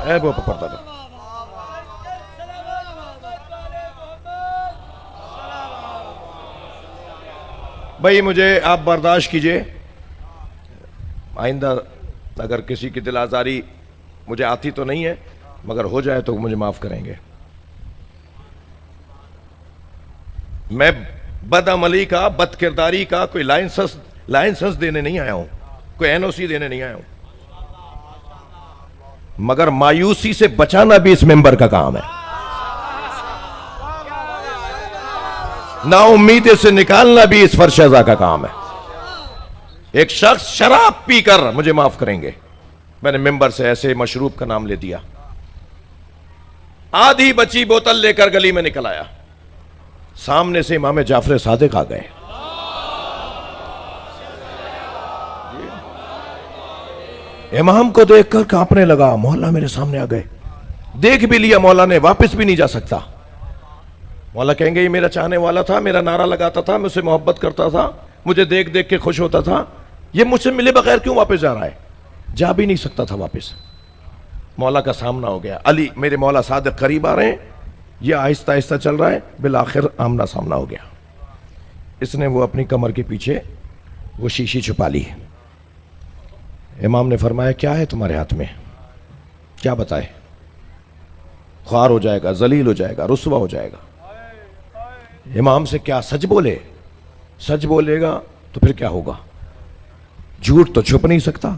عیبوں پہ پردہ ڈالنا. بھائی مجھے آپ برداشت کیجئے, آئندہ اگر کسی کی دل آزاری مجھے آتی تو نہیں ہے مگر ہو جائے تو مجھے معاف کریں گے. میں بد عملی کا, بد کرداری کا کوئی لائسنس دینے نہیں آیا ہوں, کوئی NOC دینے نہیں آیا ہوں, مگر مایوسی سے بچانا بھی اس ممبر کا کام ہے, نا امیدی سے نکالنا بھی اس فرش ازا کا کام ہے. ایک شخص شراب پی کر, مجھے معاف کریں گے, میں نے ممبر سے ایسے مشروب کا نام لے دیا, آدھی بچی بوتل لے کر گلی میں نکل آیا, سامنے سے امام جعفر صادق آ گئے. امام کو دیکھ کر کانپنے لگا, مولا میرے سامنے آ گئے, دیکھ بھی لیا مولا نے, واپس بھی نہیں جا سکتا. مولا کہیں گے یہ میرا چاہنے والا تھا, میرا نعرہ لگاتا تھا, میں اسے محبت کرتا تھا, مجھے دیکھ دیکھ کے خوش ہوتا تھا, یہ مجھ سے ملے بغیر کیوں واپس جا رہا ہے؟ جا بھی نہیں سکتا تھا واپس. مولا کا سامنا ہو گیا, علی میرے مولا صادق قریب آ رہے ہیں, یہ آہستہ آہستہ چل رہا ہے, بالآخر آمنا سامنا ہو گیا. اس نے وہ اپنی کمر کے پیچھے وہ شیشی چھپا لی. امام نے فرمایا کیا ہے تمہارے ہاتھ میں, کیا بتائے؟ خوار ہو جائے گا، ذلیل ہو جائے گا، رسوا ہو جائے گا۔ امام سے کیا سچ بولے؟ سچ بولے گا تو پھر کیا ہوگا؟ جھوٹ تو چھپ نہیں سکتا۔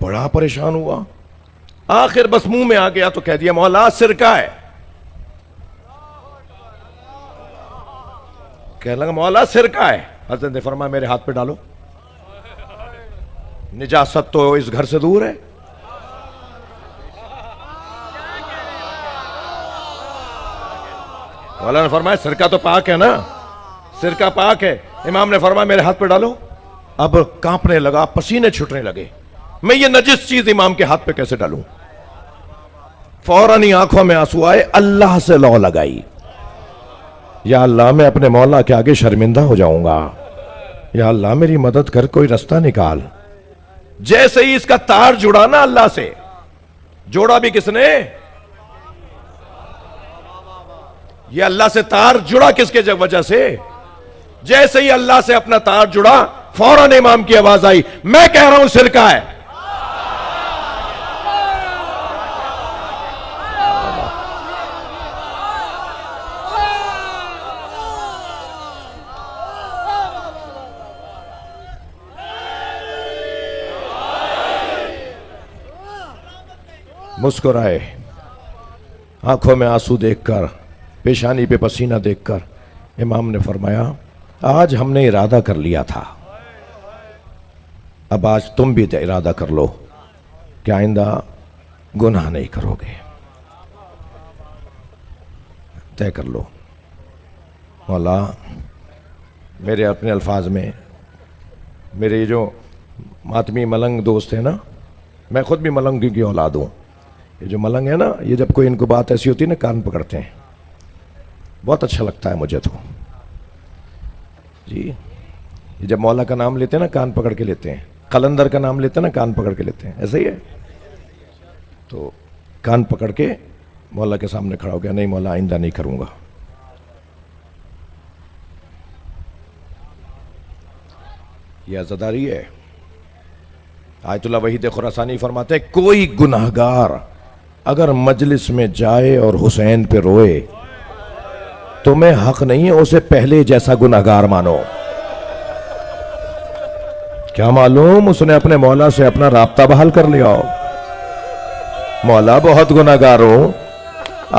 بڑا پریشان ہوا، آخر بس منہ میں آ گیا تو کہہ دیا مولا سرکہ ہے۔ کہنے لگا مولا سرکہ ہے۔ حضرت نے فرمایا میرے ہاتھ پہ ڈالو، نجاست تو اس گھر سے دور ہے۔ مولا نے فرمایا سرکہ تو پاک ہے نا، سرکہ پاک ہے۔ امام نے فرمایا میرے ہاتھ پہ ڈالو۔ اب کانپنے لگا، پسینے چھٹنے لگے، میں یہ نجس چیز امام کے ہاتھ پہ کیسے ڈالوں؟ فوراً ہی آنکھوں میں آنسو آئے، اللہ سے لو لگائی، یا اللہ میں اپنے مولا کے آگے شرمندہ ہو جاؤں گا، یا اللہ میری مدد کر، کوئی رستہ نکال۔ جیسے ہی اس کا تار جڑا نا اللہ سے، جوڑا بھی کس نے؟ یہ اللہ سے تار جڑا کس کے وجہ سے؟ جیسے ہی اللہ سے اپنا تار جڑا، فوراً امام کی آواز آئی، میں کہہ رہا ہوں سرکہ ہے۔ مسکرائے، آنکھوں میں آنسو دیکھ کر، پیشانی پہ پسینہ دیکھ کر امام نے فرمایا آج ہم نے ارادہ کر لیا تھا، اب آج تم بھی ارادہ کر لو کہ آئندہ گناہ نہیں کرو گے، طے کر لو۔ مولا میرے اپنے الفاظ میں، میرے جو ماتمی ملنگ دوست ہیں نا، میں خود بھی ملنگ کی اولاد ہوں، یہ جو ملنگ ہے نا، یہ جب کوئی ان کو بات ایسی ہوتی ہے نا کان پکڑتے ہیں، بہت اچھا لگتا ہے مجھے تو جی۔ یہ جب مولا کا نام لیتے ہیں نا کان پکڑ کے لیتے ہیں، قلندر کا نام لیتے ہیں نا کان پکڑ کے لیتے ہیں، ایسا ہی ہے۔ تو کان پکڑ کے مولا کے سامنے کھڑا ہو گیا، نہیں مولا آئندہ نہیں کروں گا۔ یہ عزاداری ہے۔ آیت اللہ وحید خراسانی فرماتے ہیں کوئی گناہگار اگر مجلس میں جائے اور حسین پہ روئے، تمہیں حق نہیں ہے اسے پہلے جیسا گناہگار مانو۔ کیا معلوم اس نے اپنے مولا سے اپنا رابطہ بحال کر لیا ہو۔ مولا بہت گناہگار ہوں،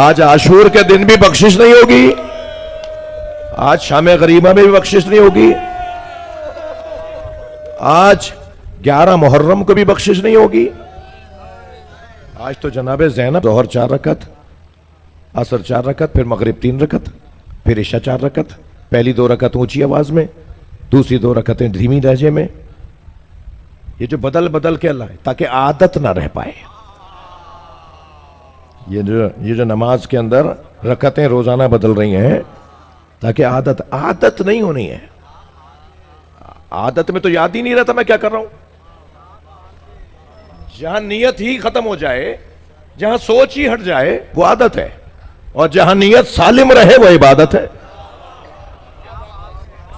آج عاشور کے دن بھی بخشش نہیں ہوگی، آج شام غریبہ میں بھی بخشش نہیں ہوگی، آج 11 محرم کو بھی بخشش نہیں ہوگی۔ آج تو جناب زینب ظہر 4 رکعت، عصر 4 رکعت، پھر مغرب 3 رکعت، پھر عشاء 4 رکعت، پہلی 2 رکعت اونچی آواز میں، دوسری 2 رکعتیں دھیمی لہجے میں، یہ جو بدل بدل کے اللہ ہے تاکہ عادت نہ رہ پائے۔ یہ جو نماز کے اندر رکعتیں روزانہ بدل رہی ہیں تاکہ عادت نہیں ہونی ہے۔ عادت میں تو یاد ہی نہیں رہتا میں کیا کر رہا ہوں۔ جہاں نیت ہی ختم ہو جائے، جہاں سوچ ہی ہٹ جائے، وہ عادت ہے، اور جہاں نیت سالم رہے وہ عبادت ہے۔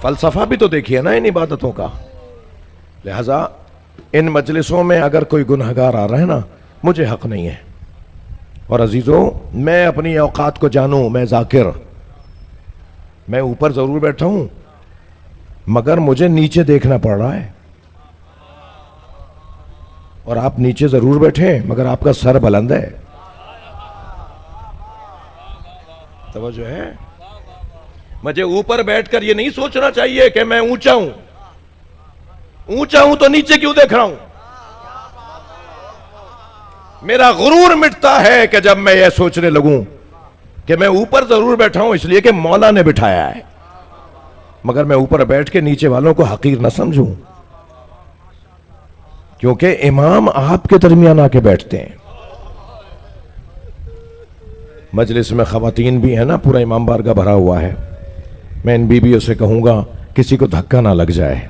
فلسفہ بھی تو دیکھیے نا ان عبادتوں کا۔ لہذا ان مجلسوں میں اگر کوئی گناہگار آ رہا ہے نا، مجھے حق نہیں ہے۔ اور عزیزوں میں اپنی اوقات کو جانوں، میں ذاکر، میں اوپر ضرور بیٹھا ہوں مگر مجھے نیچے دیکھنا پڑ رہا ہے، اور آپ نیچے ضرور بیٹھیں مگر آپ کا سر بلند ہے۔ توجہ ہے؟ مجھے اوپر بیٹھ کر یہ نہیں سوچنا چاہیے کہ میں اونچا ہوں، اونچا ہوں تو نیچے کیوں دیکھ رہا ہوں۔ میرا غرور مٹتا ہے کہ جب میں یہ سوچنے لگوں کہ میں اوپر ضرور بیٹھا ہوں اس لیے کہ مولا نے بٹھایا ہے، مگر میں اوپر بیٹھ کے نیچے والوں کو حقیر نہ سمجھوں، کیونکہ امام آپ کے درمیان آ کے بیٹھتے ہیں۔ مجلس میں خواتین بھی ہیں نا، پورا امام بارگاہ بھرا ہوا ہے، میں ان بیویوں سے کہوں گا کسی کو دھکا نہ لگ جائے،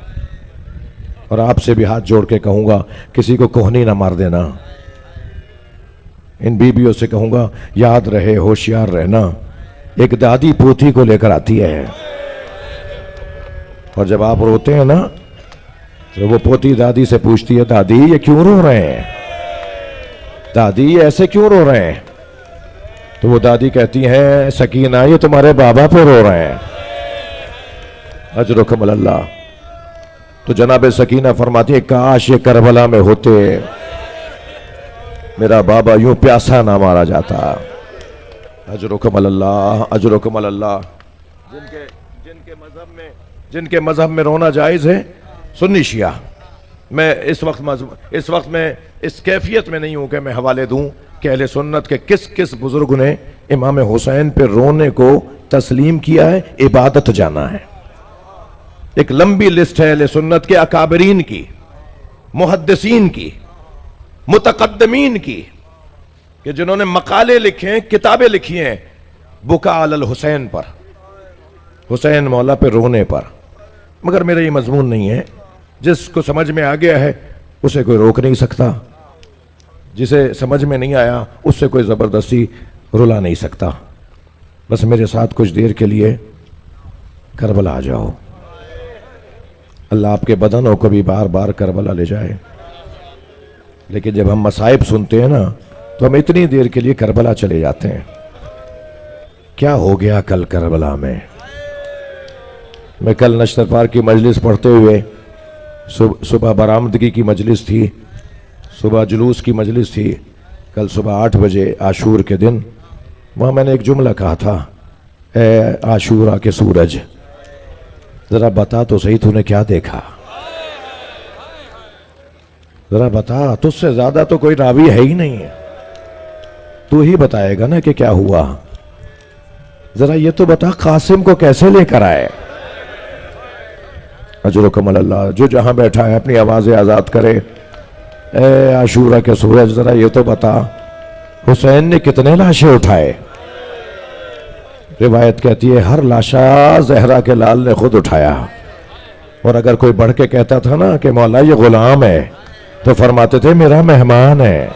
اور آپ سے بھی ہاتھ جوڑ کے کہوں گا کسی کو کوہنی نہ مار دینا۔ ان بیویوں سے کہوں گا یاد رہے، ہوشیار رہنا، ایک دادی پوتی کو لے کر آتی ہے، اور جب آپ روتے ہیں نا تو وہ پوتی دادی سے پوچھتی ہے دادی یہ کیوں رو رہے ہیں، دادی یہ ایسے کیوں رو رہے ہیں؟ تو وہ دادی کہتی ہیں سکینہ یہ تمہارے بابا پہ رو رہے ہیں، اجرکم اللہ۔ تو جناب سکینہ فرماتی ہے کاش یہ کربلا میں ہوتے، میرا بابا یوں پیاسا نہ مارا جاتا۔ اجرکم اللہ، اجرکم اللہ۔ جن کے مذہب میں رونا جائز ہے سنی شیعہ، میں اس وقت میں اس کیفیت میں نہیں ہوں کہ میں حوالے دوں کہ اہل سنت کے کس کس بزرگ نے امام حسین پہ رونے کو تسلیم کیا ہے، عبادت جانا ہے۔ ایک لمبی لسٹ ہے اہل سنت کے اکابرین کی، محدثین کی، متقدمین کی، کہ جنہوں نے مقالے لکھے ہیں، کتابیں لکھی ہیں بکا علی الحسین پر، حسین مولا پہ رونے پر۔ مگر میرا یہ مضمون نہیں ہے، جس کو سمجھ میں آ گیا ہے اسے کوئی روک نہیں سکتا، جسے سمجھ میں نہیں آیا اس سے کوئی زبردستی رلا نہیں سکتا۔ بس میرے ساتھ کچھ دیر کے لیے کربلا آ جاؤ، اللہ آپ کے بدنوں کو بھی بار بار کربلا لے جائے۔ لیکن جب ہم مصائب سنتے ہیں نا تو ہم اتنی دیر کے لیے کربلا چلے جاتے ہیں، کیا ہو گیا کل کربلا میں؟ میں کل نشتر پار کی مجلس پڑھتے ہوئے، صبح برآمدگی کی مجلس تھی، صبح جلوس کی مجلس تھی، کل صبح 8 بجے عاشور کے دن، وہاں میں نے ایک جملہ کہا تھا، اے عاشورہ کے سورج ذرا بتا تو صحیح تو نے کیا دیکھا، ذرا بتا، تجھ سے زیادہ تو کوئی راوی ہے ہی نہیں ہے، تو ہی بتائے گا نا کہ کیا ہوا، ذرا یہ تو بتا قاسم کو کیسے لے کر آئے۔ اجرکم اللہ، جو جہاں بیٹھا ہے اپنی آوازیں آزاد کرے، اے عاشورہ کے سورج ذرا یہ تو بتا حسین نے کتنے لاشیں اٹھائے؟ روایت کہتی ہے ہر لاشا زہرا کے لال نے خود اٹھایا، اور اگر کوئی بڑھ کے کہتا تھا نا کہ مولا یہ غلام ہے تو فرماتے تھے میرا مہمان ہے،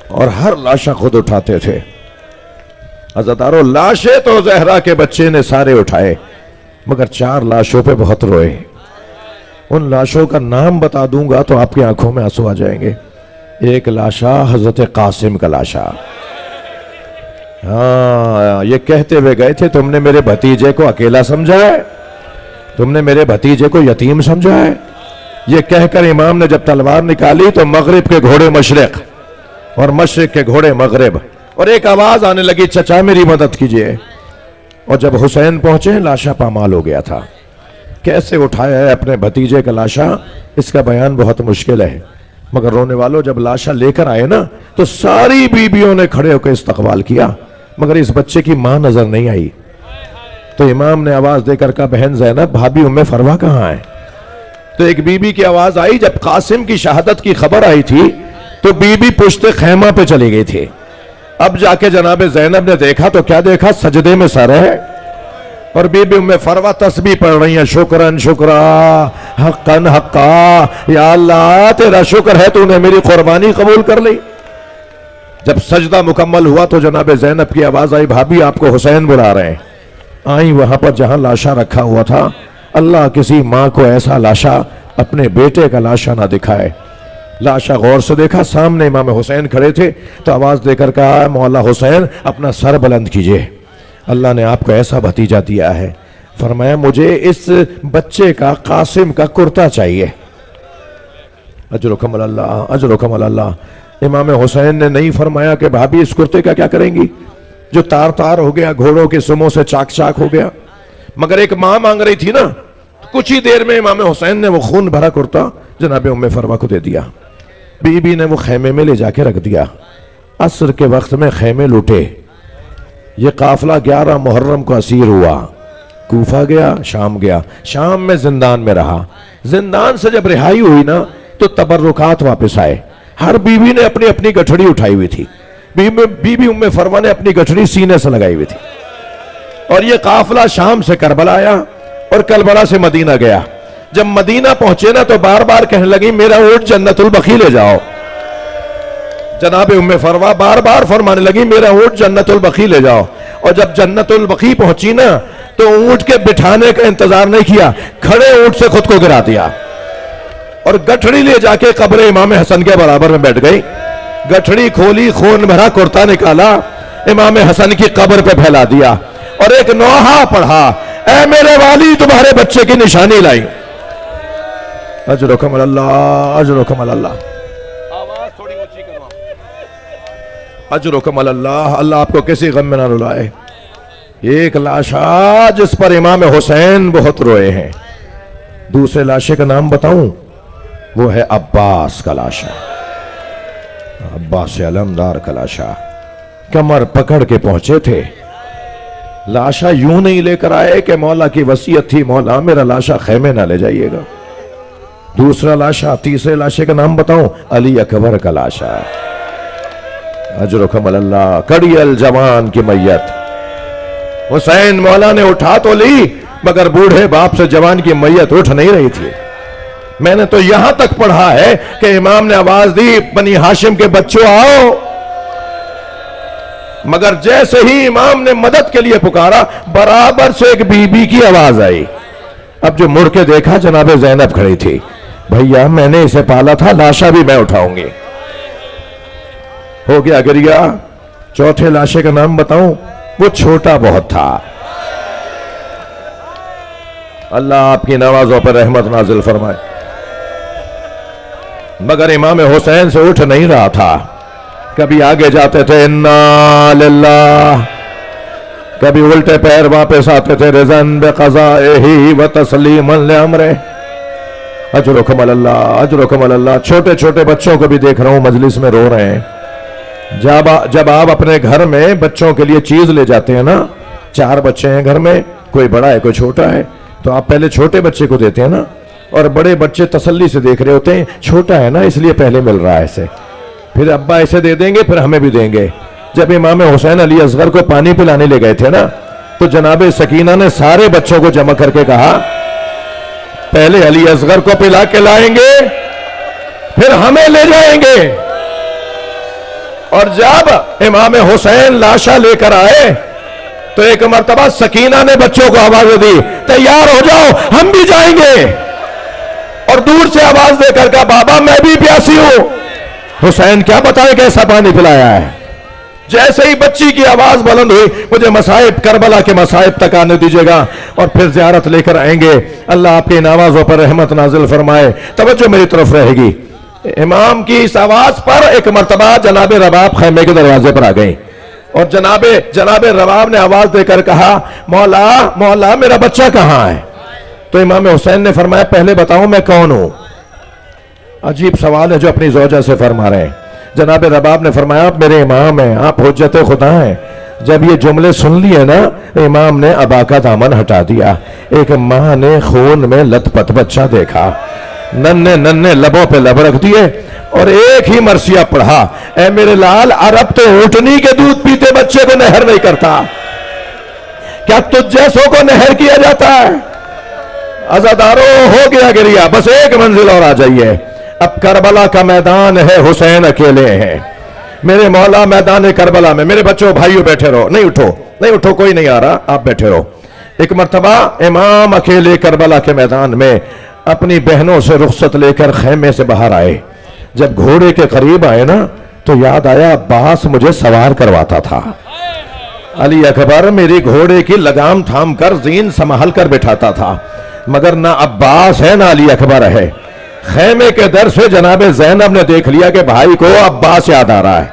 اور ہر لاشا خود اٹھاتے تھے۔ عزتارو لاشیں تو زہرا کے بچے نے سارے اٹھائے، مگر 4 لاشوں پہ بہت روئے۔ ان لاشوں کا نام بتا دوں گا تو آپ کی آنکھوں میں آنسو آ جائیں گے۔ ایک لاشا حضرت قاسم کا لاشا، ہاں یہ کہتے ہوئے گئے تھے تم نے میرے بھتیجے کو اکیلا سمجھا ہے، تم نے میرے بھتیجے کو یتیم سمجھا ہے۔ یہ کہہ کر امام نے جب تلوار نکالی تو مغرب کے گھوڑے مشرق اور مشرق کے گھوڑے مغرب، اور ایک آواز آنے لگی چچا میری مدد کیجئے۔ اور جب حسین پہنچے لاشا پامال ہو گیا تھا۔ کیسے اٹھایا ہے اپنے بھتیجے کا لاشا اس کا بیان بہت مشکل ہے، مگر رونے والوں جب لاشا لے کر آئے نا تو ساری بیویوں نے کھڑے ہو کے استقبال کیا، مگر اس بچے کی ماں نظر نہیں آئی۔ تو امام نے آواز دے کر کہا بہن زینب بھابی ام فروہ کہاں ہے؟ تو ایک بی بی کی آواز آئی، جب قاسم کی شہادت کی خبر آئی تھی تو بی بی پشت خیمہ پہ چلی گئی تھی۔ اب جا کے جناب زینب نے دیکھا تو کیا دیکھا؟ سجدے میں سر ہے، اور بی بی ام فروہ تسبیح پڑھ رہی ہیں، شکرن شکرا حقن حقا، یا اللہ تیرا شکر ہے تو نے میری قربانی قبول کر لی۔ جب سجدہ مکمل ہوا تو جناب زینب کی آواز آئی بھابی آپ کو حسین بلا رہے ہیں۔ آئیں وہاں پر جہاں لاشا رکھا ہوا تھا، اللہ کسی ماں کو ایسا لاشا اپنے بیٹے کا لاشا نہ دکھائے۔ لاشا غور سے دیکھا، سامنے امام حسین کھڑے تھے، تو آواز دے کر کہا مولا حسین اپنا سر بلند کیجئے، اللہ نے آپ کو ایسا بھتیجا دیا ہے۔ فرمایا مجھے اس بچے کا قاسم کا کرتا چاہیے۔ اجرکم اللہ، اجرکم اللہ۔ امام حسین نے نہیں فرمایا کہ بھابی اس کرتے کا کیا کریں گی جو تار تار ہو گیا، گھوڑوں کے سموں سے چاک چاک ہو گیا، مگر ایک ماں مانگ رہی تھی نا، کچھ ہی دیر میں امام حسین نے وہ خون بھرا کرتا جناب ام فروہ کو دے دیا۔ بی بی نے وہ خیمے میں لے جا کے رکھ دیا۔ عصر کے وقت میں خیمے لوٹے، یہ قافلہ 11 محرم کو اسیر ہوا، کوفہ گیا، شام گیا، شام میں زندان میں رہا۔ زندان سے جب رہائی ہوئی نا تو تبرکات واپس آئے۔ ہر بیوی نے اپنی اپنی گٹھڑی اٹھائی ہوئی تھی، بی بی ام فروہ نے اپنی گٹھڑی سینے سے لگائی ہوئی تھی، اور یہ قافلہ شام سے کربلا آیا اور کربلا سے مدینہ گیا۔ جب مدینہ پہنچے نا تو بار بار کہنے لگی میرا اونٹ جنت البقیع لے جاؤ۔ جناب ام فروہ بار بار فرمانے لگی میرا اونٹ جنت البقیع لے جاؤ، اور جب جنت البقیع پہنچی نا تو اونٹ کے بٹھانے کا انتظار نہیں کیا، کھڑے اونٹ سے خود کو گرا دیا۔ اور گٹھڑی لے جا کے قبر امام حسن کے برابر میں بیٹھ گئی. گٹھڑی کھولی, خون بھرا کرتا نکالا, امام حسن کی قبر پہ پھیلا دیا اور ایک نوحہ پڑھا, اے میرے والی تمہارے بچے کی نشانی لائی. اجرکم اللہ, اجرکم اللہ. آواز تھوڑی اونچی کرو. اجرکم اللہ. اللہ آپ کو کسی غم میں نہ رلائے. ایک لاشا جس پر امام حسین بہت روئے ہیں. دوسرے لاشے کا نام بتاؤں, وہ ہے عباس کا لاشا. عباس علمدار کا لاشا. کمر پکڑ کے پہنچے تھے. لاشا یوں نہیں لے کر آئے کہ مولا کی وصیت تھی, مولا میرا لاشا خیمے نہ لے جائیے گا. دوسرا لاشا, تیسرے لاشے کا نام بتاؤں, علی اکبر کا لاشا. اجرکم اللہ. کڑی الجوان کی میت. حسین مولا نے اٹھا تو لی مگر بوڑھے باپ سے جوان کی میت اٹھ نہیں رہی تھی. میں نے تو یہاں تک پڑھا ہے کہ امام نے آواز دی, بنی ہاشم کے بچوں آؤ. مگر جیسے ہی امام نے مدد کے لیے پکارا, برابر سے ایک بی بی کی آواز آئی. اب جو مڑ کے دیکھا, جناب زینب کھڑی تھی. بھیا میں نے اسے پالا تھا, لاشا بھی میں اٹھاؤں گی. ہو گیا گریا. چوتھے لاشے کا نام بتاؤں, وہ چھوٹا بہت تھا. اللہ آپ کی نوازوں پر رحمت نازل فرمائے. مگر امام حسین سے اٹھ نہیں رہا تھا. کبھی آگے جاتے تھے انا للہ, کبھی الٹے پیر واپس آتے تھے رضاً بقضائہ و تسلیما لامرہ. اجرکم اللہ, اجرکم اللہ. چھوٹے چھوٹے بچوں کو بھی دیکھ رہا ہوں مجلس میں رو رہے ہیں. جب آپ اپنے گھر میں بچوں کے لیے چیز لے جاتے ہیں نا, 4 بچے ہیں گھر میں, کوئی بڑا ہے کوئی چھوٹا ہے, تو آپ پہلے چھوٹے بچے کو دیتے ہیں نا, اور بڑے بچے تسلی سے دیکھ رہے ہوتے ہیں, چھوٹا ہے نا اس لیے پہلے مل رہا ہے اسے, پھر ابا اسے دے دیں گے پھر ہمیں بھی دیں گے. جب امام حسین علی اصغر کو پانی پلانے لے گئے تھے نا, تو جناب سکینہ نے سارے بچوں کو جمع کر کے کہا, پہلے علی اصغر کو پلا کے لائیں گے پھر ہمیں لے جائیں گے. اور جب امام حسین لاشا لے کر آئے تو ایک مرتبہ سکینہ نے بچوں کو آواز دی, تیار ہو جاؤ ہم بھی جائیں گے. اور دور سے آواز دے کر کہا, بابا میں بھی پیاسی ہوں. حسین کیا بتائے کیسا پانی پلایا ہے. جیسے ہی بچی کی آواز بلند ہوئی, مجھے مصائب کربلا کے مصائب تک آنے دیجیے گا اور پھر زیارت لے کر آئیں گے. اللہ آپ کی نوازوں پر رحمت نازل فرمائے. توجہ میری طرف رہے گی. امام کی اس آواز پر ایک مرتبہ جناب رباب خیمے کے دروازے پر آ گئی, اور جناب رباب نے آواز دے کر کہا, مولا مولا میرا بچہ کہاں ہے. تو امام حسین نے فرمایا, پہلے بتاؤں میں کون ہوں. عجیب سوال ہے جو اپنی زوجہ سے فرما رہے ہیں. جناب رباب نے فرمایا, آپ میرے امام ہیں, آپ حجت خدا ہیں. جب یہ جملے سن لیے نا, امام نے ابا کا دامن ہٹا دیا. ایک ماں نے خون میں لت پت بچہ دیکھا, ننے لبوں پہ لب رکھ دیے اور ایک ہی مرثیہ پڑھا, اے میرے لال عرب تو اونٹنی کے دودھ پیتے بچے کو نہر نہیں کرتا, کیا تجھ جیسوں کو نہر کیا جاتا ہے. عزادارو ہو گیا گریا, بس ایک منزل اور آ جائیے. اب کربلا کا میدان ہے, حسین اکیلے ہیں. میرے مولا میدان کربلا میں, میرے بچوں بھائیوں بیٹھے رہو, نہیں اٹھو نہیں اٹھو, کوئی نہیں آ رہا, آپ بیٹھے رہو. ایک مرتبہ امام اکیلے کربلا کے میدان میں اپنی بہنوں سے رخصت لے کر خیمے سے باہر آئے. جب گھوڑے کے قریب آئے نا, تو یاد آیا عباس مجھے سوار کرواتا تھا. علی اکبر میری گھوڑے کی لگام تھام کر زین سنبھال کر بٹھاتا تھا, مگر نہ عباس ہے نہ علی اکبر ہے. خیمے کے در سے جناب زینب نے دیکھ لیا کہ بھائی کو عباس یاد آ رہا ہے,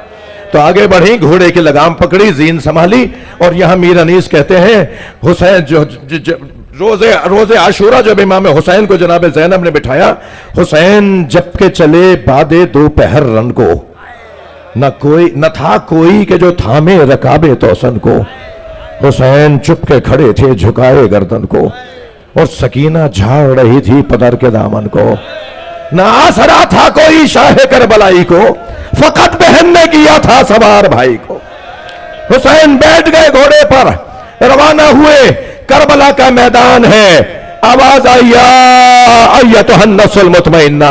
تو آگے بڑھی, گھوڑے کی لگام پکڑی, زین سنبھالی. اور یہاں میر انیس کہتے ہیں, حسین روز عاشورہ جب امام حسین کو جناب زینب نے بٹھایا, حسین جب کے چلے بادے دوپہر رن کو, نہ تھا کوئی کہ جو تھامے رکابے توسن کو. حسین چپ کے کھڑے تھے جھکائے گردن کو, اور سکینہ جھاڑ رہی تھی پدر کے دامن کو. نہ آسرا تھا کوئی شاہ کربلائی کو, فقط بہن نے کیا تھا سوار بھائی کو. حسین بیٹھ گئے گھوڑے پر, روانہ ہوئے. کربلا کا میدان ہے. آواز آئی, یا ایتھا النفس المطمئنہ,